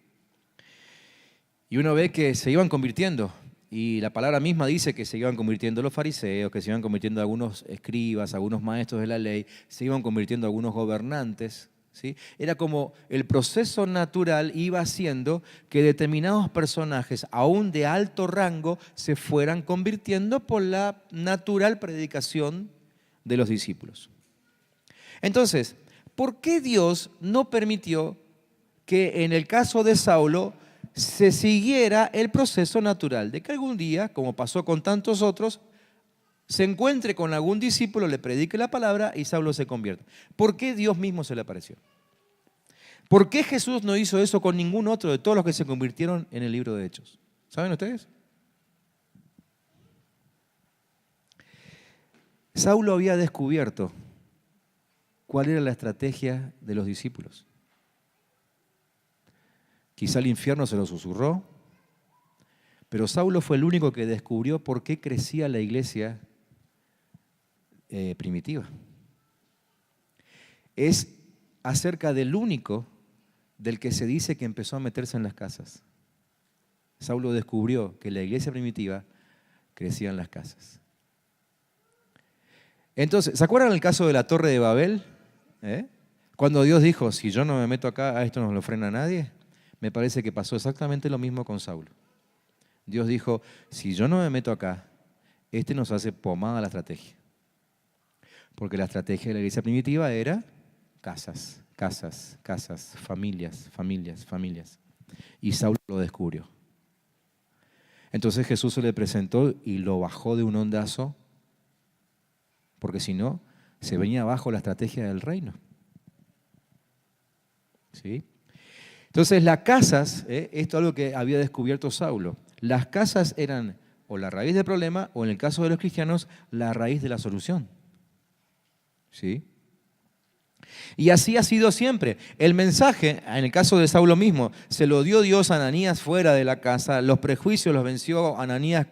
Y uno ve que se iban convirtiendo, y la palabra misma dice que se iban convirtiendo los fariseos, que se iban convirtiendo algunos escribas, algunos maestros de la ley, se iban convirtiendo algunos gobernantes, ¿sí? Era como el proceso natural iba haciendo que determinados personajes, aún de alto rango, se fueran convirtiendo por la natural predicación de los discípulos. Entonces, ¿por qué Dios no permitió que en el caso de Saulo se siguiera el proceso natural de que algún día, como pasó con tantos otros, se encuentre con algún discípulo, le predique la palabra y Saulo se convierta? ¿Por qué Dios mismo se le apareció? ¿Por qué Jesús no hizo eso con ningún otro de todos los que se convirtieron en el libro de Hechos? ¿Saben ustedes? Saulo había descubierto cuál era la estrategia de los discípulos. Quizá el infierno se lo susurró, pero Saulo fue el único que descubrió por qué crecía la iglesia primitiva. Es acerca del único del que se dice que empezó a meterse en las casas. Saulo descubrió que la iglesia primitiva crecía en las casas. Entonces, ¿se acuerdan el caso de la Torre de Babel? Cuando Dios dijo, si yo no me meto acá, a esto no lo frena nadie. Me parece que pasó exactamente lo mismo con Saulo. Dios dijo, si yo no me meto acá, nos hace pomada la estrategia. Porque la estrategia de la iglesia primitiva era casas, casas, casas, familias, familias, familias. Y Saulo lo descubrió. Entonces Jesús se le presentó y lo bajó de un ondazo, porque si no, se venía abajo la estrategia del reino. ¿Sí? Entonces las casas, esto es algo que había descubierto Saulo, las casas eran o la raíz del problema o en el caso de los cristianos, la raíz de la solución. ¿Sí? Y así ha sido siempre. El mensaje, en el caso de Saulo mismo, se lo dio Dios a Ananías fuera de la casa, los prejuicios los venció Ananías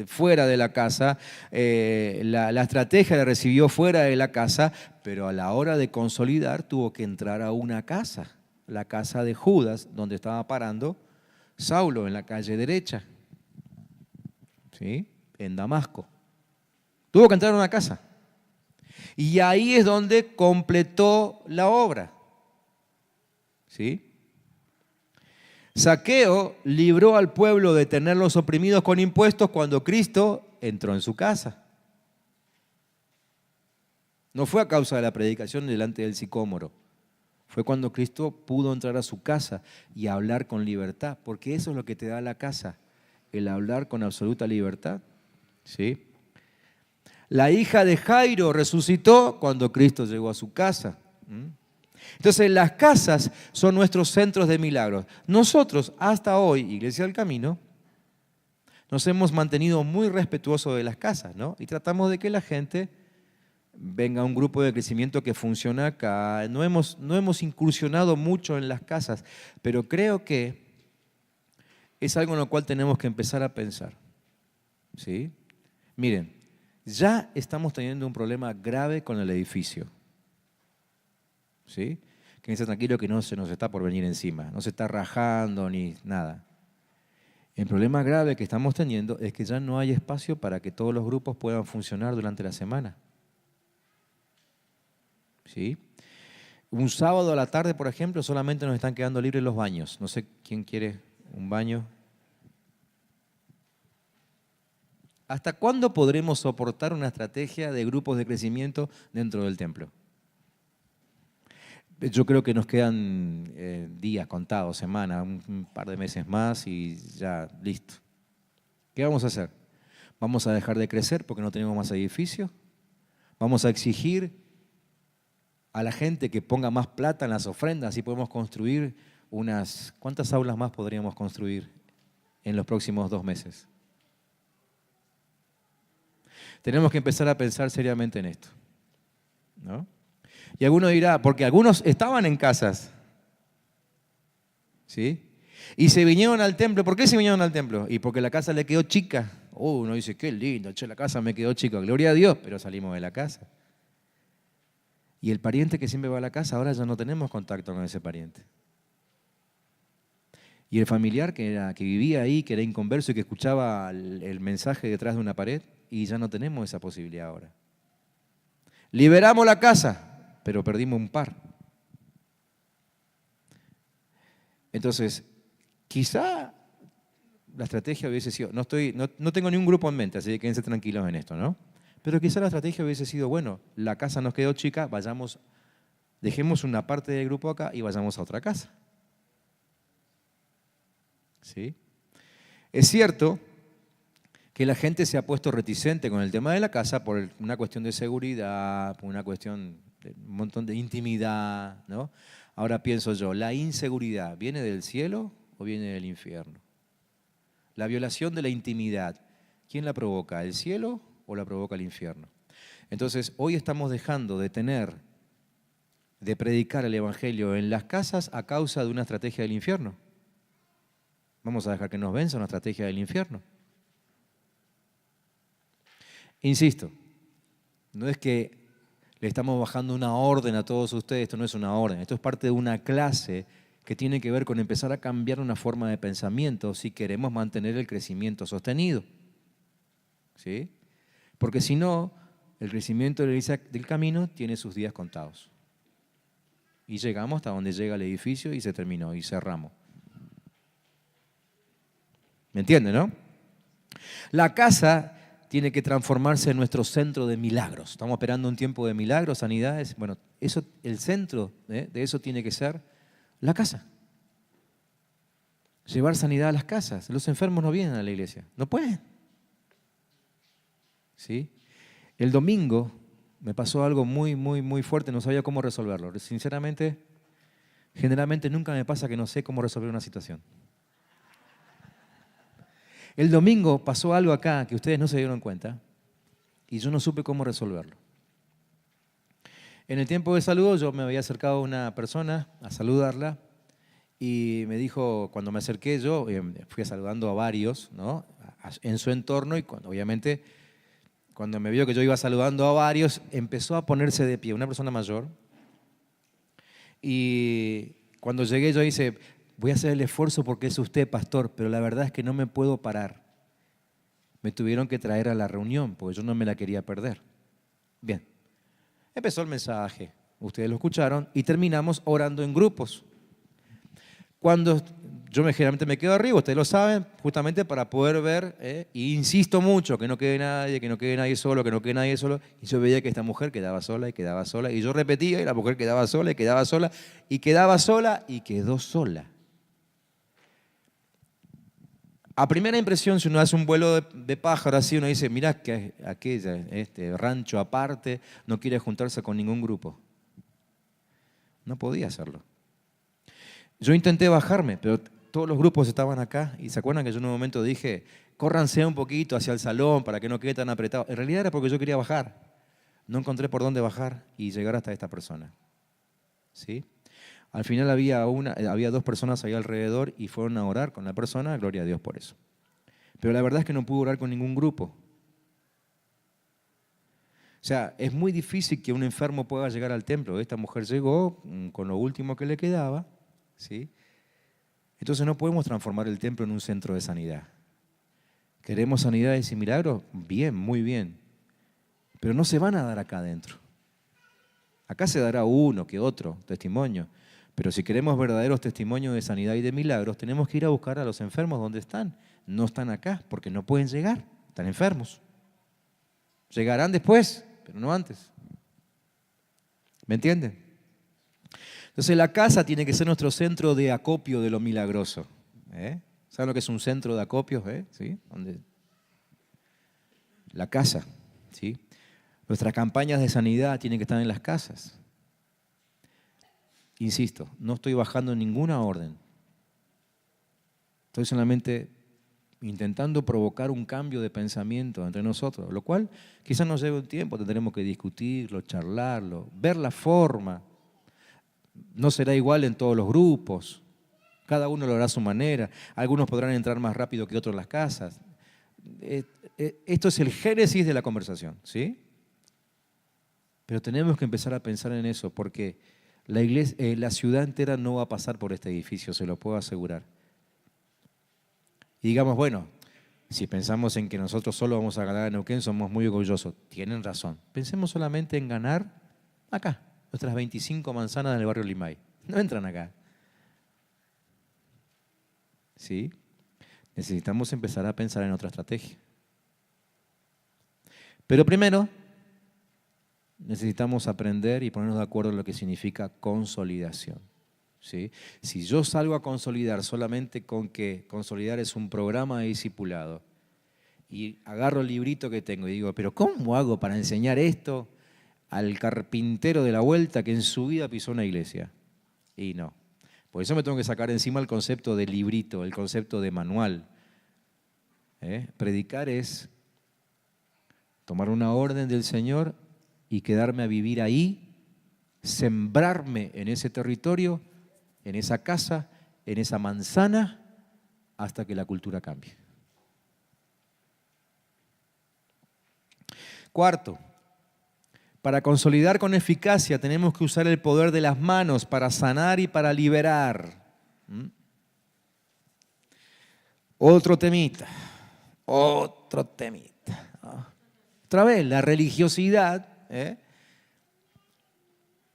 fuera de la casa, la estrategia la recibió fuera de la casa, pero a la hora de consolidar tuvo que entrar a una casa. La casa de Judas, donde estaba parando Saulo, en la calle derecha, ¿sí? En Damasco. Tuvo que entrar a una casa. Y ahí es donde completó la obra. ¿Sí? Zaqueo libró al pueblo de tenerlos oprimidos con impuestos cuando Cristo entró en su casa. No fue a causa de la predicación delante del sicómoro. Fue cuando Cristo pudo entrar a su casa y hablar con libertad, porque eso es lo que te da la casa, el hablar con absoluta libertad. ¿Sí? La hija de Jairo resucitó cuando Cristo llegó a su casa. Entonces las casas son nuestros centros de milagros. Nosotros hasta hoy, Iglesia del Camino, nos hemos mantenido muy respetuosos de las casas, ¿no? Y tratamos de que la gente venga a un grupo de crecimiento que funciona acá. No hemos incursionado mucho en las casas, pero creo que es algo en lo cual tenemos que empezar a pensar. ¿Sí? Miren, ya estamos teniendo un problema grave con el edificio. ¿Sí? Quédense tranquilo que no se nos está por venir encima, no se está rajando ni nada. El problema grave que estamos teniendo es que ya no hay espacio para que todos los grupos puedan funcionar durante la semana. ¿Sí? Un sábado a la tarde, por ejemplo, solamente nos están quedando libres los baños. No sé quién quiere un baño. ¿Hasta cuándo podremos soportar una estrategia de grupos de crecimiento dentro del templo? Yo creo que nos quedan días contados, semanas, un par de meses más y ya listo. ¿Qué vamos a hacer? ¿Vamos a dejar de crecer porque no tenemos más edificios? ¿Vamos a exigir a la gente que ponga más plata en las ofrendas y podemos construir ¿cuántas aulas más podríamos construir en los próximos 2 meses? Tenemos que empezar a pensar seriamente en esto, ¿no? Y alguno dirá, porque algunos estaban en casas, ¿sí? Y se vinieron al templo. ¿Por qué se vinieron al templo? Y porque la casa le quedó chica. Uno dice, qué lindo, che, la casa me quedó chica. Gloria a Dios, pero salimos de la casa. Y el pariente que siempre va a la casa, ahora ya no tenemos contacto con ese pariente. Y el familiar que vivía ahí, que era inconverso y que escuchaba el mensaje detrás de una pared, y ya no tenemos esa posibilidad ahora. Liberamos la casa, pero perdimos un par. Entonces, quizá la estrategia hubiese sido, no tengo ni un grupo en mente, así que quédense tranquilos en esto, ¿no? Pero quizá la estrategia hubiese sido, bueno, la casa nos quedó chica, dejemos una parte del grupo acá y vayamos a otra casa. ¿Sí? Es cierto que la gente se ha puesto reticente con el tema de la casa por una cuestión de seguridad, por una cuestión de un montón de intimidad, ¿no? Ahora pienso yo, ¿la inseguridad viene del cielo o viene del infierno? La violación de la intimidad, ¿quién la provoca? ¿El cielo o la provoca el infierno? Entonces, hoy estamos dejando de predicar el evangelio en las casas a causa de una estrategia del infierno. Vamos a dejar que nos venza una estrategia del infierno. Insisto, no es que le estamos bajando una orden a todos ustedes, esto no es una orden, esto es parte de una clase que tiene que ver con empezar a cambiar una forma de pensamiento si queremos mantener el crecimiento sostenido. ¿Sí? Porque si no, el crecimiento de la Iglesia del Camino tiene sus días contados. Y llegamos hasta donde llega el edificio y se terminó y cerramos. ¿Me entienden, no? La casa tiene que transformarse en nuestro centro de milagros. Estamos esperando un tiempo de milagros, sanidades. Bueno, el centro de eso tiene que ser la casa. Llevar sanidad a las casas. Los enfermos no vienen a la iglesia, no pueden. ¿Sí? El domingo me pasó algo muy, muy, muy fuerte, no sabía cómo resolverlo. Sinceramente, generalmente nunca me pasa que no sé cómo resolver una situación. El domingo pasó algo acá que ustedes no se dieron cuenta y yo no supe cómo resolverlo. En el tiempo de saludo yo me había acercado a una persona a saludarla y me dijo, cuando me acerqué yo, fui saludando a varios, ¿no? En su entorno y obviamente cuando me vio que yo iba saludando a varios, empezó a ponerse de pie, una persona mayor. Y cuando llegué yo hice, voy a hacer el esfuerzo porque es usted, pastor, pero la verdad es que no me puedo parar. Me tuvieron que traer a la reunión porque yo no me la quería perder. Bien, empezó el mensaje, ustedes lo escucharon y terminamos orando en grupos. Cuando yo generalmente me quedo arriba, ustedes lo saben, justamente para poder ver, y insisto mucho, que no quede nadie solo, que no quede nadie solo. Y yo veía que esta mujer quedaba sola y quedaba sola, y yo repetía, y la mujer quedaba sola y quedaba sola, y quedaba sola y quedó sola. A primera impresión, si uno hace un vuelo de pájaro así, uno dice, mirá que aquella, este rancho aparte, no quiere juntarse con ningún grupo. No podía hacerlo. Yo intenté bajarme, pero todos los grupos estaban acá. Y se acuerdan que yo en un momento dije, córranse un poquito hacia el salón para que no quede tan apretado. En realidad era porque yo quería bajar. No encontré por dónde bajar y llegar hasta esta persona. ¿Sí? Al final había 2 personas ahí alrededor y fueron a orar con la persona, gloria a Dios por eso. Pero la verdad es que no pude orar con ningún grupo. O sea, es muy difícil que un enfermo pueda llegar al templo. Esta mujer llegó con lo último que le quedaba, ¿sí? Entonces no podemos transformar el templo en un centro de sanidad. ¿Queremos sanidades y milagros? Bien, muy bien. Pero no se van a dar acá adentro. Acá se dará uno que otro testimonio. Pero si queremos verdaderos testimonios de sanidad y de milagros, tenemos que ir a buscar a los enfermos donde están. No están acá porque no pueden llegar, están enfermos. Llegarán después, pero no antes. ¿Me entienden? Entonces la casa tiene que ser nuestro centro de acopio de lo milagroso. ¿Saben lo que es un centro de acopio? ¿Sí? La casa. ¿Sí? Nuestras campañas de sanidad tienen que estar en las casas. Insisto, no estoy bajando ninguna orden. Estoy solamente intentando provocar un cambio de pensamiento entre nosotros, lo cual quizás nos lleve un tiempo, tendremos que discutirlo, charlarlo, ver la forma. No será igual en todos los grupos, cada uno lo hará a su manera, algunos podrán entrar más rápido que otros en las casas. Esto es el génesis de la conversación, ¿sí? Pero tenemos que empezar a pensar en eso, porque la ciudad entera no va a pasar por este edificio, se lo puedo asegurar. Y digamos, bueno, si pensamos en que nosotros solo vamos a ganar en Neuquén, somos muy orgullosos. Tienen razón. Pensemos solamente en ganar acá, nuestras 25 manzanas del barrio Limay. No entran acá. ¿Sí? Necesitamos empezar a pensar en otra estrategia. Pero primero, necesitamos aprender y ponernos de acuerdo en lo que significa consolidación. ¿Sí? Si yo salgo a consolidar solamente con que consolidar es un programa de discipulado y agarro el librito que tengo y digo, pero ¿cómo hago para enseñar esto al carpintero de la vuelta que en su vida pisó una iglesia? Y no. Por eso me tengo que sacar encima el concepto de librito, el concepto de manual. Predicar es tomar una orden del Señor y quedarme a vivir ahí, sembrarme en ese territorio, en esa casa, en esa manzana, hasta que la cultura cambie. Cuarto, para consolidar con eficacia tenemos que usar el poder de las manos para sanar y para liberar. Otro temita. Otra vez, la religiosidad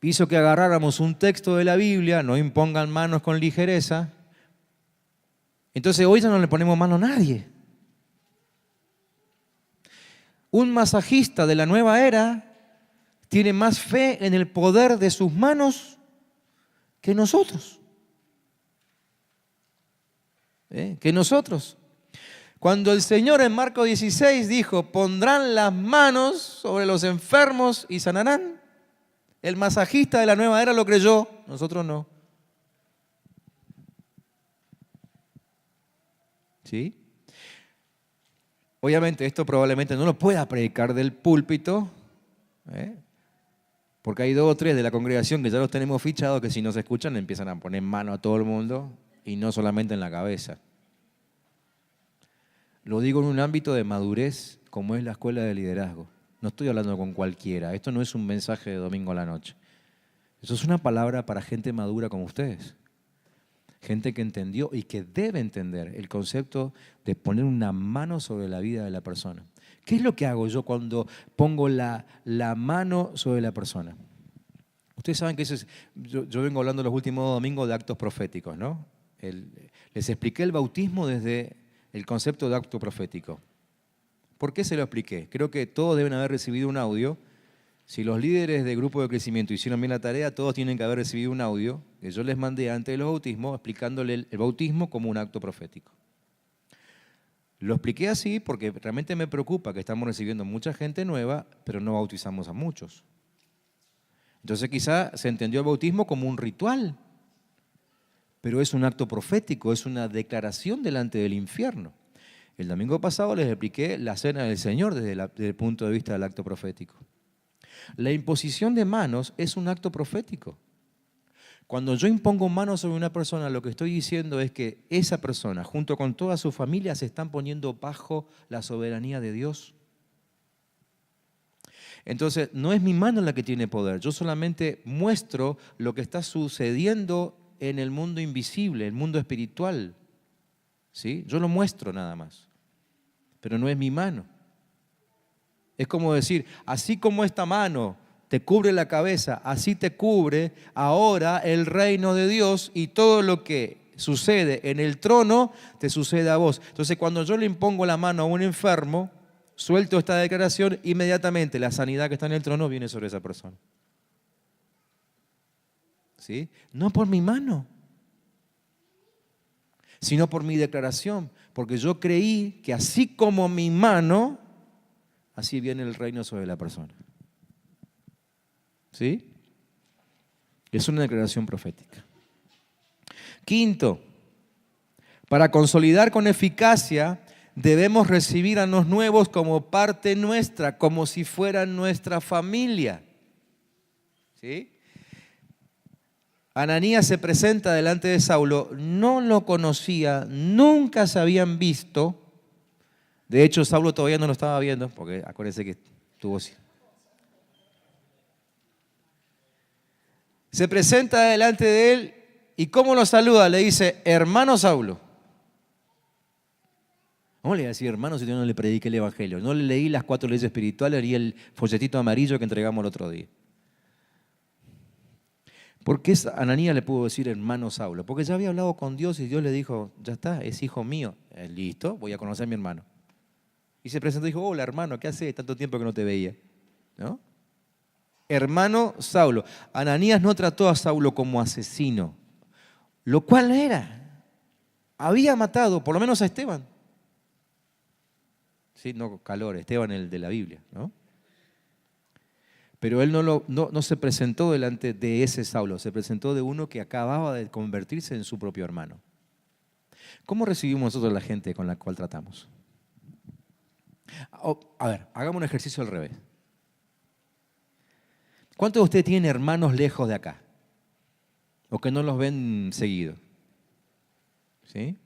hizo que agarráramos un texto de la Biblia, no impongan manos con ligereza. Entonces hoy ya no le ponemos mano a nadie. Un masajista de la nueva era tiene más fe en el poder de sus manos que nosotros. Que nosotros. Cuando el Señor en Marcos 16 dijo, pondrán las manos sobre los enfermos y sanarán, el masajista de la nueva era lo creyó, nosotros no. ¿Sí? Obviamente esto probablemente no lo pueda predicar del púlpito, porque hay 2 o 3 de la congregación que ya los tenemos fichados que si nos escuchan empiezan a poner mano a todo el mundo y no solamente en la cabeza. Lo digo en un ámbito de madurez como es la escuela de liderazgo. No estoy hablando con cualquiera. Esto no es un mensaje de domingo a la noche. Eso es una palabra para gente madura como ustedes. Gente que entendió y que debe entender el concepto de poner una mano sobre la vida de la persona. ¿Qué es lo que hago yo cuando pongo la mano sobre la persona? Ustedes saben que yo vengo hablando los últimos domingos de actos proféticos, ¿no? Les expliqué el bautismo desde el concepto de acto profético. ¿Por qué se lo expliqué? Creo que todos deben haber recibido un audio. Si los líderes de grupo de crecimiento hicieron bien la tarea, todos tienen que haber recibido un audio que yo les mandé antes de los bautismos, explicándole el bautismo como un acto profético. Lo expliqué así porque realmente me preocupa que estamos recibiendo mucha gente nueva, pero no bautizamos a muchos. Entonces quizá se entendió el bautismo como un ritual, pero es un acto profético, es una declaración delante del infierno. El domingo pasado les expliqué la cena del Señor desde el punto de vista del acto profético. La imposición de manos es un acto profético. Cuando yo impongo manos sobre una persona, lo que estoy diciendo es que esa persona, junto con toda su familia, se están poniendo bajo la soberanía de Dios. Entonces, no es mi mano la que tiene poder. Yo solamente muestro lo que está sucediendo en el mundo invisible, el mundo espiritual. ¿Sí? Yo lo muestro nada más, pero no es mi mano. Es como decir, así como esta mano te cubre la cabeza, así te cubre ahora el reino de Dios y todo lo que sucede en el trono te sucede a vos. Entonces, cuando yo le impongo la mano a un enfermo, suelto esta declaración, inmediatamente la sanidad que está en el trono viene sobre esa persona. ¿Sí? No por mi mano, sino por mi declaración, porque yo creí que así como mi mano, así viene el reino sobre la persona. ¿Sí? Es una declaración profética. Quinto, para consolidar con eficacia, debemos recibir a los nuevos como parte nuestra, como si fueran nuestra familia. ¿Sí? Ananías se presenta delante de Saulo, no lo conocía, nunca se habían visto. De hecho, Saulo todavía no lo estaba viendo, porque acuérdense que tuvo... Se presenta delante de él y ¿cómo lo saluda? Le dice, hermano Saulo. ¿Cómo le voy a decir hermano si yo no le prediqué el evangelio? No le leí las 4 leyes espirituales ni el folletito amarillo que entregamos el otro día. ¿Por qué Ananías le pudo decir hermano Saulo? Porque ya había hablado con Dios y Dios le dijo, ya está, es hijo mío. Listo, voy a conocer a mi hermano. Y se presentó y dijo, hola hermano, ¿qué hace tanto tiempo que no te veía? ¿No? Hermano Saulo. Ananías no trató a Saulo como asesino, lo cual era. Había matado, por lo menos a Esteban. Sí, no Calor, Esteban el de la Biblia, ¿no? Pero él no se presentó delante de ese Saulo, se presentó de uno que acababa de convertirse en su propio hermano. ¿Cómo recibimos nosotros a la gente con la cual tratamos? A ver, hagamos un ejercicio al revés. ¿Cuántos de ustedes tienen hermanos lejos de acá? ¿O que no los ven seguido? ¿Sí?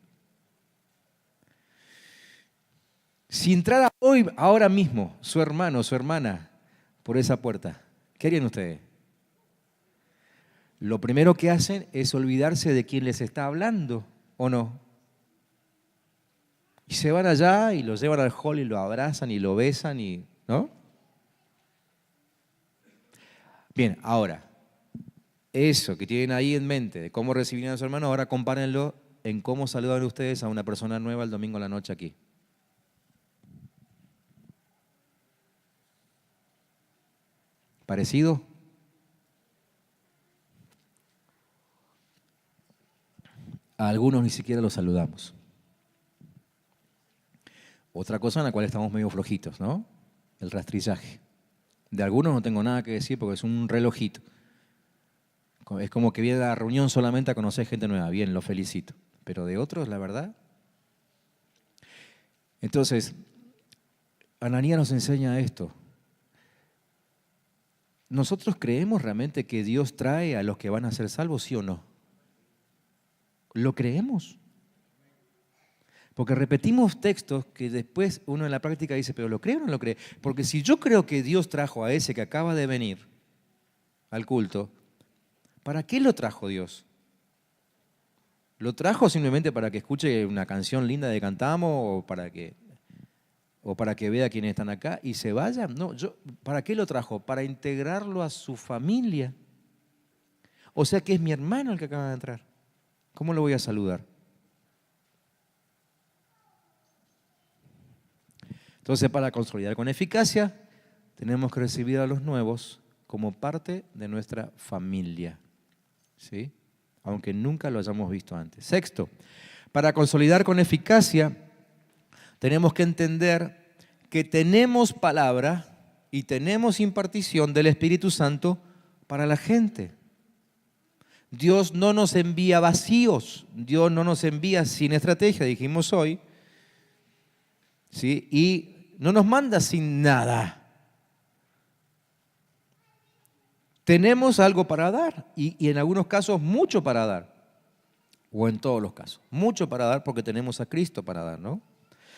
Si entrara hoy, ahora mismo, su hermano o su hermana por esa puerta, ¿qué harían ustedes? Lo primero que hacen es olvidarse de quién les está hablando, ¿o no? Y se van allá y lo llevan al hall y lo abrazan y lo besan, ¿no? Bien, ahora, eso que tienen ahí en mente de cómo recibir a su hermano, ahora compárenlo en cómo saludan ustedes a una persona nueva el domingo a la noche aquí. ¿Parecido? A algunos ni siquiera los saludamos. Otra cosa en la cual estamos medio flojitos, ¿no? El rastrillaje. De algunos no tengo nada que decir porque es un relojito. Es como que viene a la reunión solamente a conocer gente nueva. Bien, lo felicito. Pero de otros, la verdad. Entonces, Ananías nos enseña esto. ¿Nosotros creemos realmente que Dios trae a los que van a ser salvos, sí o no? ¿Lo creemos? Porque repetimos textos que después uno en la práctica dice, pero ¿lo cree o no lo cree? Porque si yo creo que Dios trajo a ese que acaba de venir al culto, ¿para qué lo trajo Dios? ¿Lo trajo simplemente para que escuche una canción linda de cantamos o para que vea quiénes están acá y se vaya? No, ¿para qué lo trajo? Para integrarlo a su familia. O sea que es mi hermano el que acaba de entrar. ¿Cómo lo voy a saludar? Entonces, para consolidar con eficacia, tenemos que recibir a los nuevos como parte de nuestra familia, ¿sí? Aunque nunca lo hayamos visto antes. Sexto, para consolidar con eficacia, tenemos que entender que tenemos palabra y tenemos impartición del Espíritu Santo para la gente. Dios no nos envía vacíos, Dios no nos envía sin estrategia, dijimos hoy, ¿sí? Y no nos manda sin nada. Tenemos algo para dar y en algunos casos mucho para dar, o en todos los casos, mucho para dar porque tenemos a Cristo para dar, ¿no?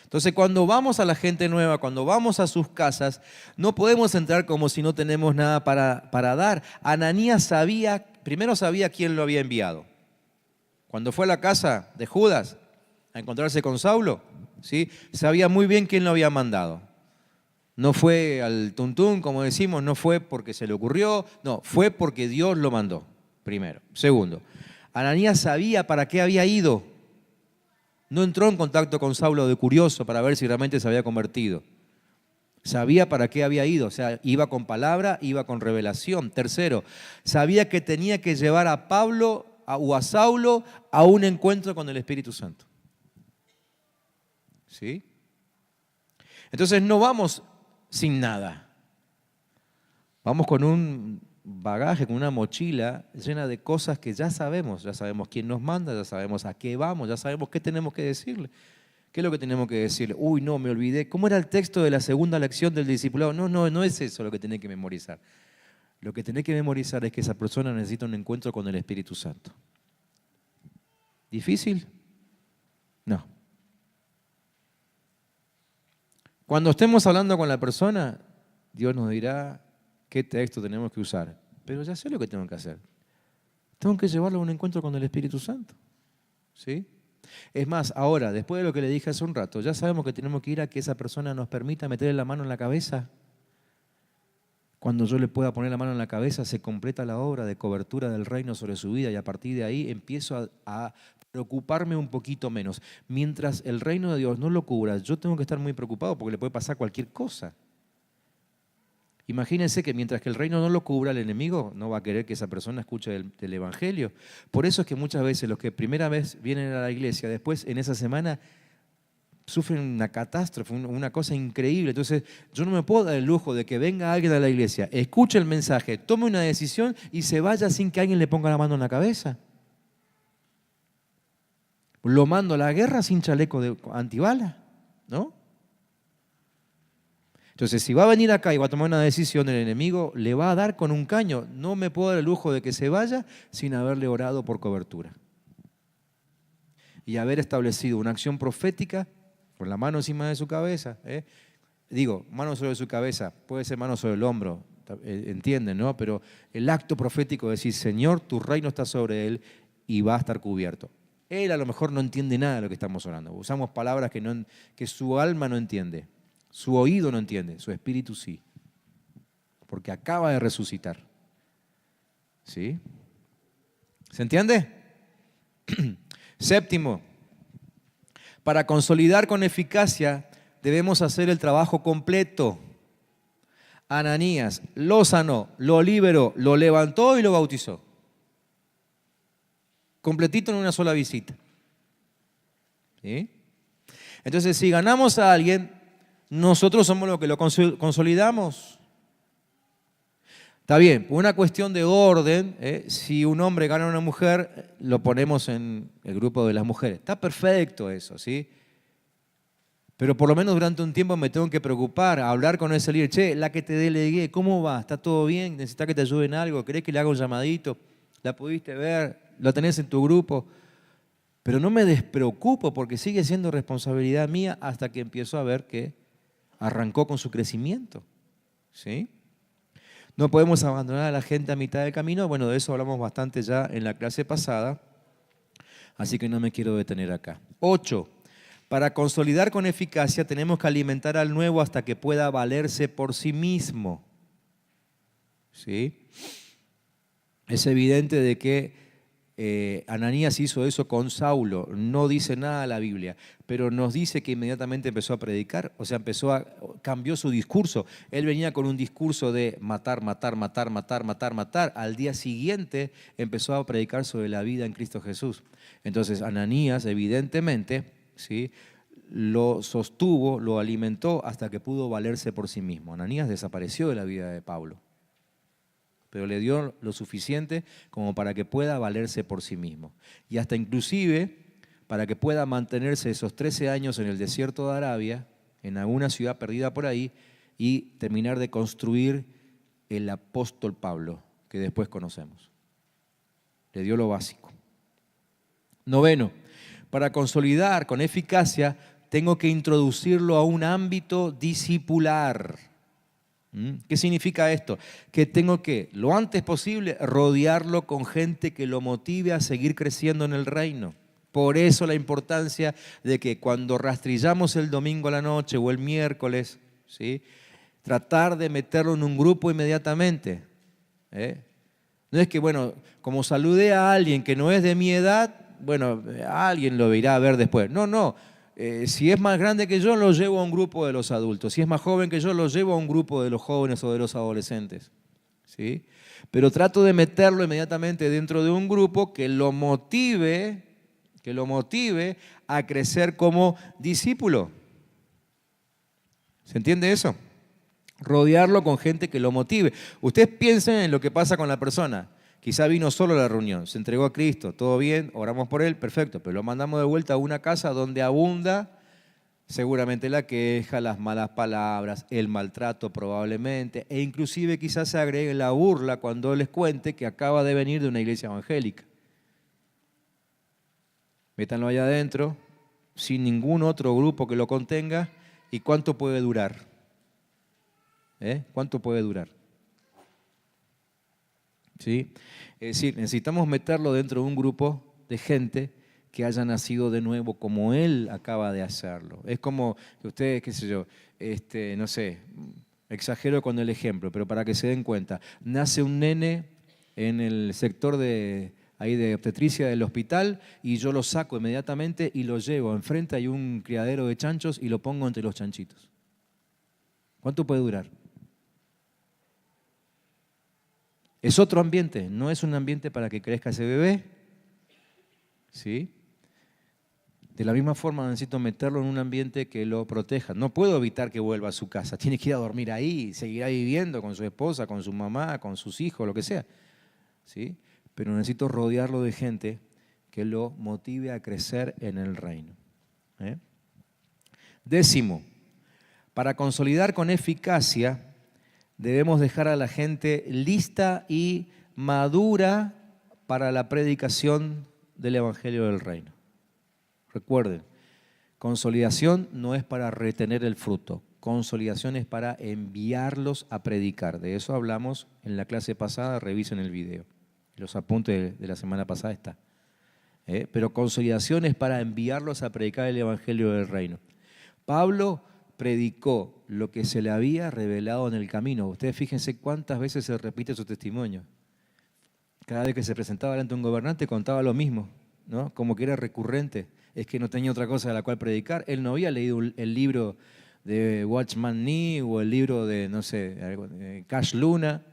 Entonces, cuando vamos a la gente nueva, cuando vamos a sus casas, no podemos entrar como si no tenemos nada para dar. Ananías primero sabía quién lo había enviado. Cuando fue a la casa de Judas a encontrarse con Saulo, ¿sí? Sabía muy bien quién lo había mandado. No fue al tuntún, como decimos, no fue porque se le ocurrió, no, fue porque Dios lo mandó, primero. Segundo, Ananías sabía para qué había ido. No entró en contacto con Saulo de curioso para ver si realmente se había convertido. Sabía para qué había ido, o sea, iba con palabra, iba con revelación. Tercero, sabía que tenía que llevar a Pablo o a Saulo a un encuentro con el Espíritu Santo. ¿Sí? Entonces no vamos sin nada. Vamos con un bagaje, con una mochila llena de cosas que ya sabemos quién nos manda, ya sabemos a qué vamos, ya sabemos qué tenemos que decirle. ¿Qué es lo que tenemos que decirle? Uy, no, me olvidé. ¿Cómo era el texto de la segunda lección del discipulado? No es eso lo que tenés que memorizar. Lo que tenés que memorizar es que esa persona necesita un encuentro con el Espíritu Santo. ¿Difícil? No. Cuando estemos hablando con la persona, Dios nos dirá qué texto tenemos que usar. Pero ya sé lo que tengo que hacer. Tengo que llevarlo a un encuentro con el Espíritu Santo. ¿Sí? Es más, ahora, después de lo que le dije hace un rato, ya sabemos que tenemos que ir a que esa persona nos permita meterle la mano en la cabeza. Cuando yo le pueda poner la mano en la cabeza, se completa la obra de cobertura del reino sobre su vida y a partir de ahí empiezo a preocuparme un poquito menos. Mientras el reino de Dios no lo cubra, yo tengo que estar muy preocupado porque le puede pasar cualquier cosa. Imagínense que mientras que el reino no lo cubra, el enemigo no va a querer que esa persona escuche del Evangelio. Por eso es que muchas veces los que primera vez vienen a la iglesia, después en esa semana sufren una catástrofe, una cosa increíble. Entonces yo no me puedo dar el lujo de que venga alguien a la iglesia, escuche el mensaje, tome una decisión y se vaya sin que alguien le ponga la mano en la cabeza. Lo mando a la guerra sin chaleco de antibala, ¿no? Entonces, si va a venir acá y va a tomar una decisión, el enemigo le va a dar con un caño. No me puedo dar el lujo de que se vaya sin haberle orado por cobertura. Y haber establecido una acción profética con la mano encima de su cabeza. Digo, mano sobre su cabeza, puede ser mano sobre el hombro, entienden, ¿no? Pero el acto profético de decir, Señor, tu reino está sobre él y va a estar cubierto. Él a lo mejor no entiende nada de lo que estamos orando. Usamos palabras que su alma no entiende. Su oído no entiende, su espíritu sí, porque acaba de resucitar. ¿Sí? ¿Se entiende? Séptimo, para consolidar con eficacia debemos hacer el trabajo completo. Ananías lo sanó, lo liberó, lo levantó y lo bautizó. Completito en una sola visita. ¿Sí? Entonces, si ganamos a alguien, nosotros somos los que lo consolidamos. Está bien, por una cuestión de orden, si un hombre gana a una mujer, lo ponemos en el grupo de las mujeres. Está perfecto eso, ¿sí? Pero por lo menos durante un tiempo me tengo que preocupar, a hablar con ese líder. Che, la que te delegué, ¿cómo va? ¿Está todo bien? ¿Necesitas que te ayude en algo? ¿Querés que le haga un llamadito? ¿La pudiste ver? ¿Lo tenés en tu grupo? Pero no me despreocupo porque sigue siendo responsabilidad mía hasta que empiezo a ver que arrancó con su crecimiento. ¿Sí? No podemos abandonar a la gente a mitad del camino. Bueno, de eso hablamos bastante ya en la clase pasada, así que no me quiero detener acá. 8. Para consolidar con eficacia tenemos que alimentar al nuevo hasta que pueda valerse por sí mismo. ¿Sí? Es evidente de que Ananías hizo eso con Saulo, no dice nada la Biblia, pero nos dice que inmediatamente empezó a predicar, o sea, cambió su discurso. Él venía con un discurso de matar, matar, matar, matar, matar, matar. Al día siguiente empezó a predicar sobre la vida en Cristo Jesús. Entonces, Ananías, evidentemente, ¿sí?, lo sostuvo, lo alimentó hasta que pudo valerse por sí mismo. Ananías desapareció de la vida de Pablo, pero le dio lo suficiente como para que pueda valerse por sí mismo. Y hasta inclusive para que pueda mantenerse esos 13 años en el desierto de Arabia, en alguna ciudad perdida por ahí, y terminar de construir el apóstol Pablo, que después conocemos. Le dio lo básico. Noveno, para consolidar con eficacia, tengo que introducirlo a un ámbito discipular. ¿Qué significa esto? Que tengo que, lo antes posible, rodearlo con gente que lo motive a seguir creciendo en el reino. Por eso la importancia de que cuando rastrillamos el domingo a la noche o el miércoles, ¿sí?, tratar de meterlo en un grupo inmediatamente. No es que, bueno, como saludé a alguien que no es de mi edad, bueno, alguien lo irá a ver después. No. Si es más grande que yo, lo llevo a un grupo de los adultos. Si es más joven que yo, lo llevo a un grupo de los jóvenes o de los adolescentes. ¿Sí? Pero trato de meterlo inmediatamente dentro de un grupo que lo motive a crecer como discípulo. ¿Se entiende eso? Rodearlo con gente que lo motive. Ustedes piensen en lo que pasa con la persona. Quizá vino solo a la reunión, se entregó a Cristo, todo bien, oramos por él, perfecto, pero lo mandamos de vuelta a una casa donde abunda seguramente la queja, las malas palabras, el maltrato probablemente, e inclusive quizás se agregue la burla cuando les cuente que acaba de venir de una iglesia evangélica. Métanlo allá adentro, sin ningún otro grupo que lo contenga, ¿y cuánto puede durar? ¿Cuánto puede durar? ¿Sí? Es decir, necesitamos meterlo dentro de un grupo de gente que haya nacido de nuevo como él acaba de hacerlo. Es como que ustedes, qué sé yo, no sé, exagero con el ejemplo, pero para que se den cuenta, nace un nene en el sector de obstetricia del hospital y yo lo saco inmediatamente y lo llevo. Enfrente hay un criadero de chanchos y lo pongo entre los chanchitos. ¿Cuánto puede durar? Es otro ambiente, no es un ambiente para que crezca ese bebé. ¿Sí? De la misma forma necesito meterlo en un ambiente que lo proteja. No puedo evitar que vuelva a su casa, tiene que ir a dormir ahí, seguirá viviendo con su esposa, con su mamá, con sus hijos, lo que sea. ¿Sí? Pero necesito rodearlo de gente que lo motive a crecer en el reino. Décimo, para consolidar con eficacia, debemos dejar a la gente lista y madura para la predicación del Evangelio del Reino. Recuerden, consolidación no es para retener el fruto, consolidación es para enviarlos a predicar. De eso hablamos en la clase pasada, revisen el video. Los apuntes de la semana pasada están. Pero consolidación es para enviarlos a predicar el Evangelio del Reino. Pablo predicó lo que se le había revelado en el camino. Ustedes fíjense cuántas veces se repite su testimonio. Cada vez que se presentaba delante de un gobernante contaba lo mismo, ¿no? Como que era recurrente. Es que no tenía otra cosa de la cual predicar. Él no había leído el libro de Watchman Nee o el libro de, no sé, Cash Luna,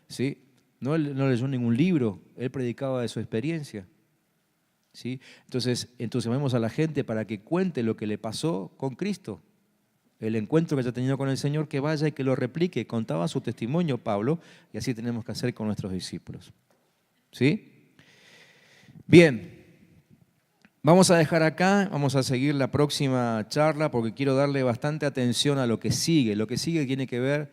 ¿sí? No leyó ningún libro. Él predicaba de su experiencia. ¿Sí? Entonces, entusiasmemos a la gente para que cuente lo que le pasó con Cristo. El encuentro que haya tenido con el Señor, que vaya y que lo replique. Contaba su testimonio Pablo y así tenemos que hacer con nuestros discípulos. ¿Sí? Bien, vamos a dejar acá, vamos a seguir la próxima charla porque quiero darle bastante atención a lo que sigue. Lo que sigue tiene que ver,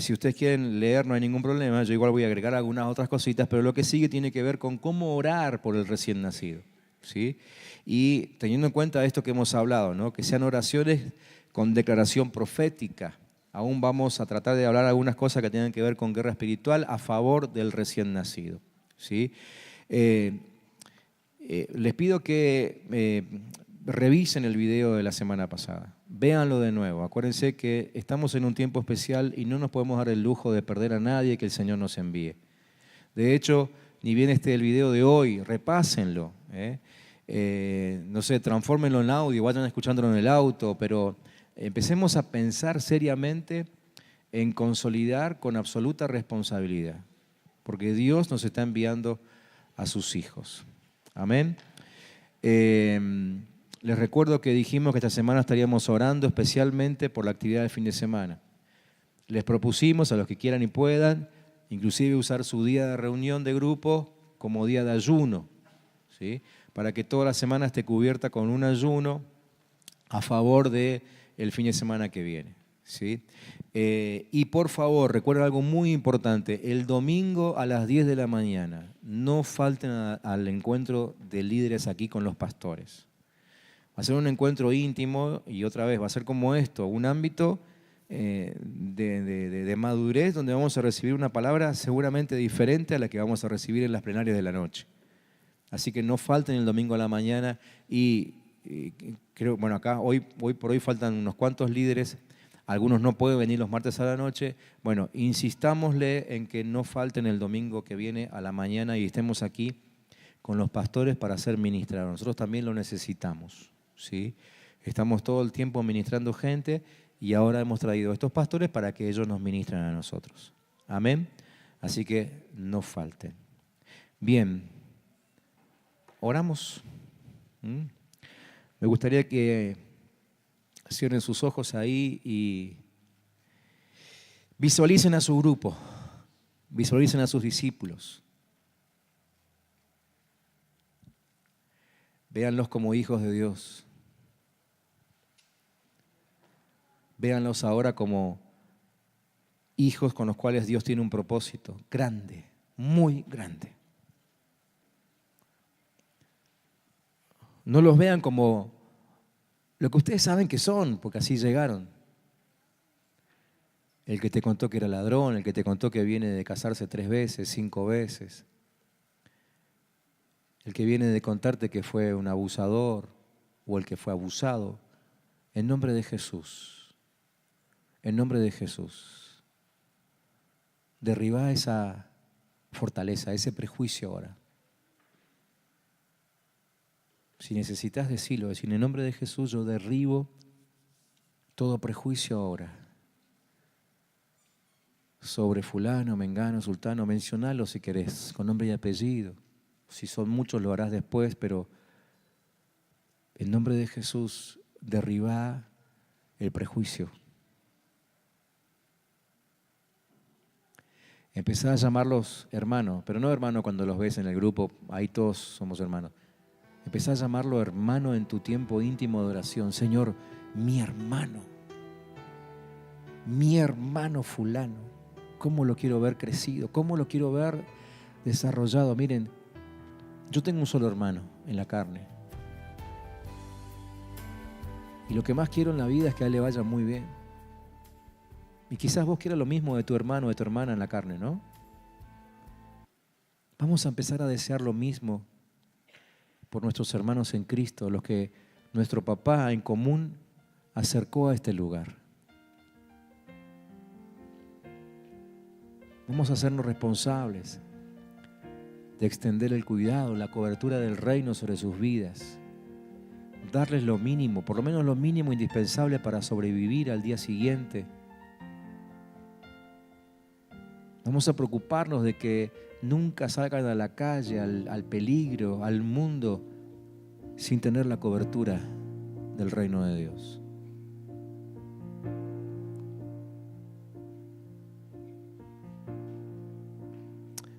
si ustedes quieren leer no hay ningún problema, yo igual voy a agregar algunas otras cositas, pero lo que sigue tiene que ver con cómo orar por el recién nacido. ¿Sí? Y teniendo en cuenta esto que hemos hablado, ¿no? Que sean oraciones con declaración profética. Aún vamos a tratar de hablar algunas cosas que tengan que ver con guerra espiritual a favor del recién nacido. ¿Sí? Les pido que revisen el video de la semana pasada. Véanlo de nuevo. Acuérdense que estamos en un tiempo especial y no nos podemos dar el lujo de perder a nadie que el Señor nos envíe. De hecho, ni bien esté el video de hoy, repásenlo. No sé, transfórmenlo en audio, vayan escuchándolo en el auto, pero empecemos a pensar seriamente en consolidar con absoluta responsabilidad, porque Dios nos está enviando a sus hijos. Amén. Les recuerdo que dijimos que esta semana estaríamos orando especialmente por la actividad del fin de semana. Les propusimos a los que quieran y puedan, inclusive usar su día de reunión de grupo como día de ayuno, ¿sí? Para que toda la semana esté cubierta con un ayuno a favor del fin de semana que viene, ¿sí? Y por favor, recuerden algo muy importante, el domingo a las 10 de la mañana, no falten al encuentro de líderes aquí con los pastores. Va a ser un encuentro íntimo y otra vez va a ser como esto, un ámbito de madurez donde vamos a recibir una palabra seguramente diferente a la que vamos a recibir en las plenarias de la noche. Así que no falten el domingo a la mañana y creo, bueno, acá hoy por hoy faltan unos cuantos líderes, algunos no pueden venir los martes a la noche. Bueno, insistámosle en que no falten el domingo que viene a la mañana y estemos aquí con los pastores para ser ministrados. Nosotros también lo necesitamos, ¿sí? Estamos todo el tiempo ministrando gente y ahora hemos traído a estos pastores para que ellos nos ministren a nosotros. Amén. Así que no falten. Bien. Oramos. Me gustaría que cierren sus ojos ahí y visualicen a su grupo, visualicen a sus discípulos. Véanlos como hijos de Dios. Véanlos ahora como hijos con los cuales Dios tiene un propósito grande, muy grande. No los vean como lo que ustedes saben que son, porque así llegaron. El que te contó que era ladrón, el que te contó que viene de casarse 3 veces, 5 veces. El que viene de contarte que fue un abusador o el que fue abusado. En nombre de Jesús, en nombre de Jesús, derriba esa fortaleza, ese prejuicio ahora. Si necesitas decirlo, decir en nombre de Jesús yo derribo todo prejuicio ahora sobre fulano, mengano, sultano, mencionalo si querés, con nombre y apellido. Si son muchos lo harás después, pero en nombre de Jesús derriba el prejuicio. Empezá a llamarlos hermanos, pero no hermano cuando los ves en el grupo, ahí todos somos hermanos. Empezá a llamarlo hermano en tu tiempo íntimo de oración. Señor, mi hermano fulano, ¿cómo lo quiero ver crecido? ¿Cómo lo quiero ver desarrollado? Miren, yo tengo un solo hermano en la carne. Y lo que más quiero en la vida es que a él le vaya muy bien. Y quizás vos quieras lo mismo de tu hermano o de tu hermana en la carne, ¿no? Vamos a empezar a desear lo mismo por nuestros hermanos en Cristo, los que nuestro papá en común acercó a este lugar. Vamos a hacernos responsables de extender el cuidado, la cobertura del reino sobre sus vidas, darles lo mínimo, por lo menos lo mínimo indispensable para sobrevivir al día siguiente. Vamos a preocuparnos de que nunca salgan a la calle, al peligro, al mundo, sin tener la cobertura del reino de Dios.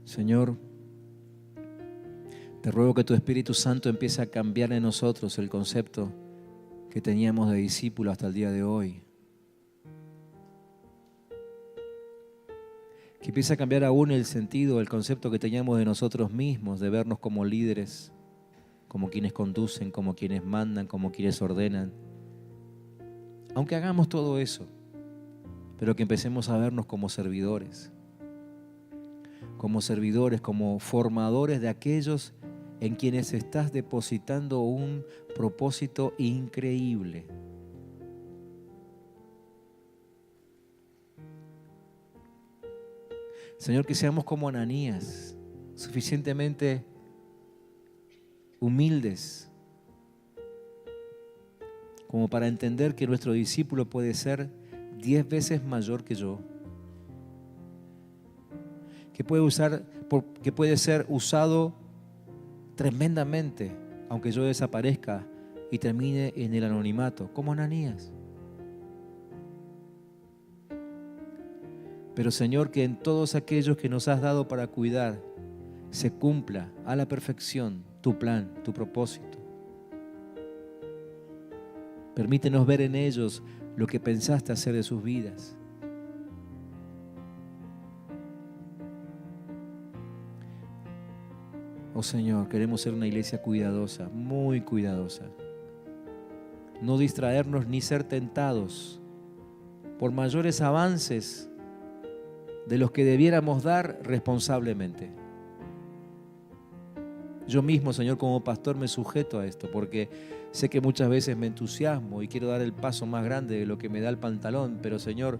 Señor, te ruego que tu Espíritu Santo empiece a cambiar en nosotros el concepto que teníamos de discípulo hasta el día de hoy. Que empiece a cambiar aún el sentido, el concepto que teníamos de nosotros mismos, de vernos como líderes, como quienes conducen, como quienes mandan, como quienes ordenan. Aunque hagamos todo eso, pero que empecemos a vernos como servidores, como formadores de aquellos en quienes estás depositando un propósito increíble. Señor, que seamos como Ananías, suficientemente humildes como para entender que nuestro discípulo puede ser 10 veces mayor que yo, que puede ser usado tremendamente, aunque yo desaparezca y termine en el anonimato, como Ananías. Pero Señor, que en todos aquellos que nos has dado para cuidar, se cumpla a la perfección tu plan, tu propósito. Permítenos ver en ellos lo que pensaste hacer de sus vidas. Oh Señor, queremos ser una iglesia cuidadosa, muy cuidadosa. No distraernos ni ser tentados por mayores avances de los que debiéramos dar responsablemente. Yo mismo, Señor, como pastor me sujeto a esto porque sé que muchas veces me entusiasmo y quiero dar el paso más grande de lo que me da el pantalón, pero Señor,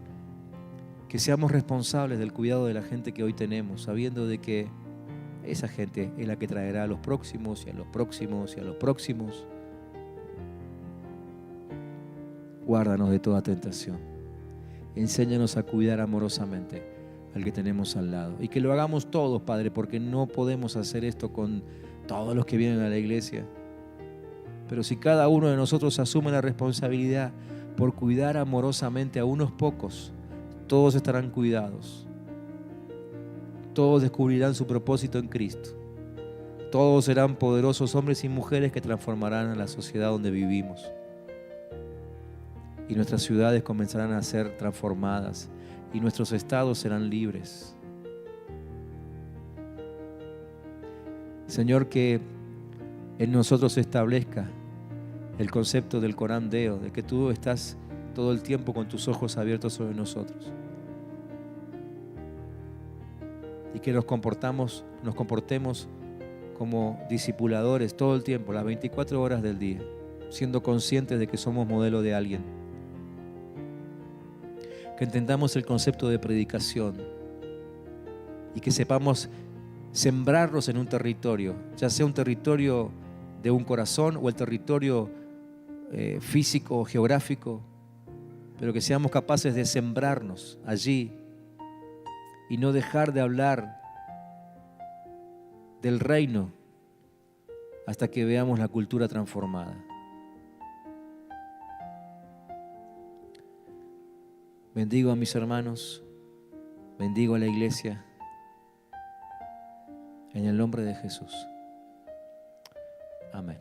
que seamos responsables del cuidado de la gente que hoy tenemos, sabiendo de que esa gente es la que traerá a los próximos y a los próximos y a los próximos. Guárdanos de toda tentación. Enséñanos a cuidar amorosamente al que tenemos al lado. Y que lo hagamos todos, Padre, porque no podemos hacer esto con todos los que vienen a la iglesia. Pero si cada uno de nosotros asume la responsabilidad por cuidar amorosamente a unos pocos, todos estarán cuidados. Todos descubrirán su propósito en Cristo. Todos serán poderosos hombres y mujeres que transformarán a la sociedad donde vivimos. Y nuestras ciudades comenzarán a ser transformadas y nuestros estados serán libres. Señor, que en nosotros se establezca el concepto del Corán Deo, de que tú estás todo el tiempo con tus ojos abiertos sobre nosotros. Y que nos comportemos como discipuladores todo el tiempo, las 24 horas del día, siendo conscientes de que somos modelo de alguien. Que entendamos el concepto de predicación y que sepamos sembrarnos en un territorio, ya sea un territorio de un corazón o el territorio físico o geográfico, pero que seamos capaces de sembrarnos allí y no dejar de hablar del reino hasta que veamos la cultura transformada. Bendigo a mis hermanos, bendigo a la iglesia, en el nombre de Jesús. Amén.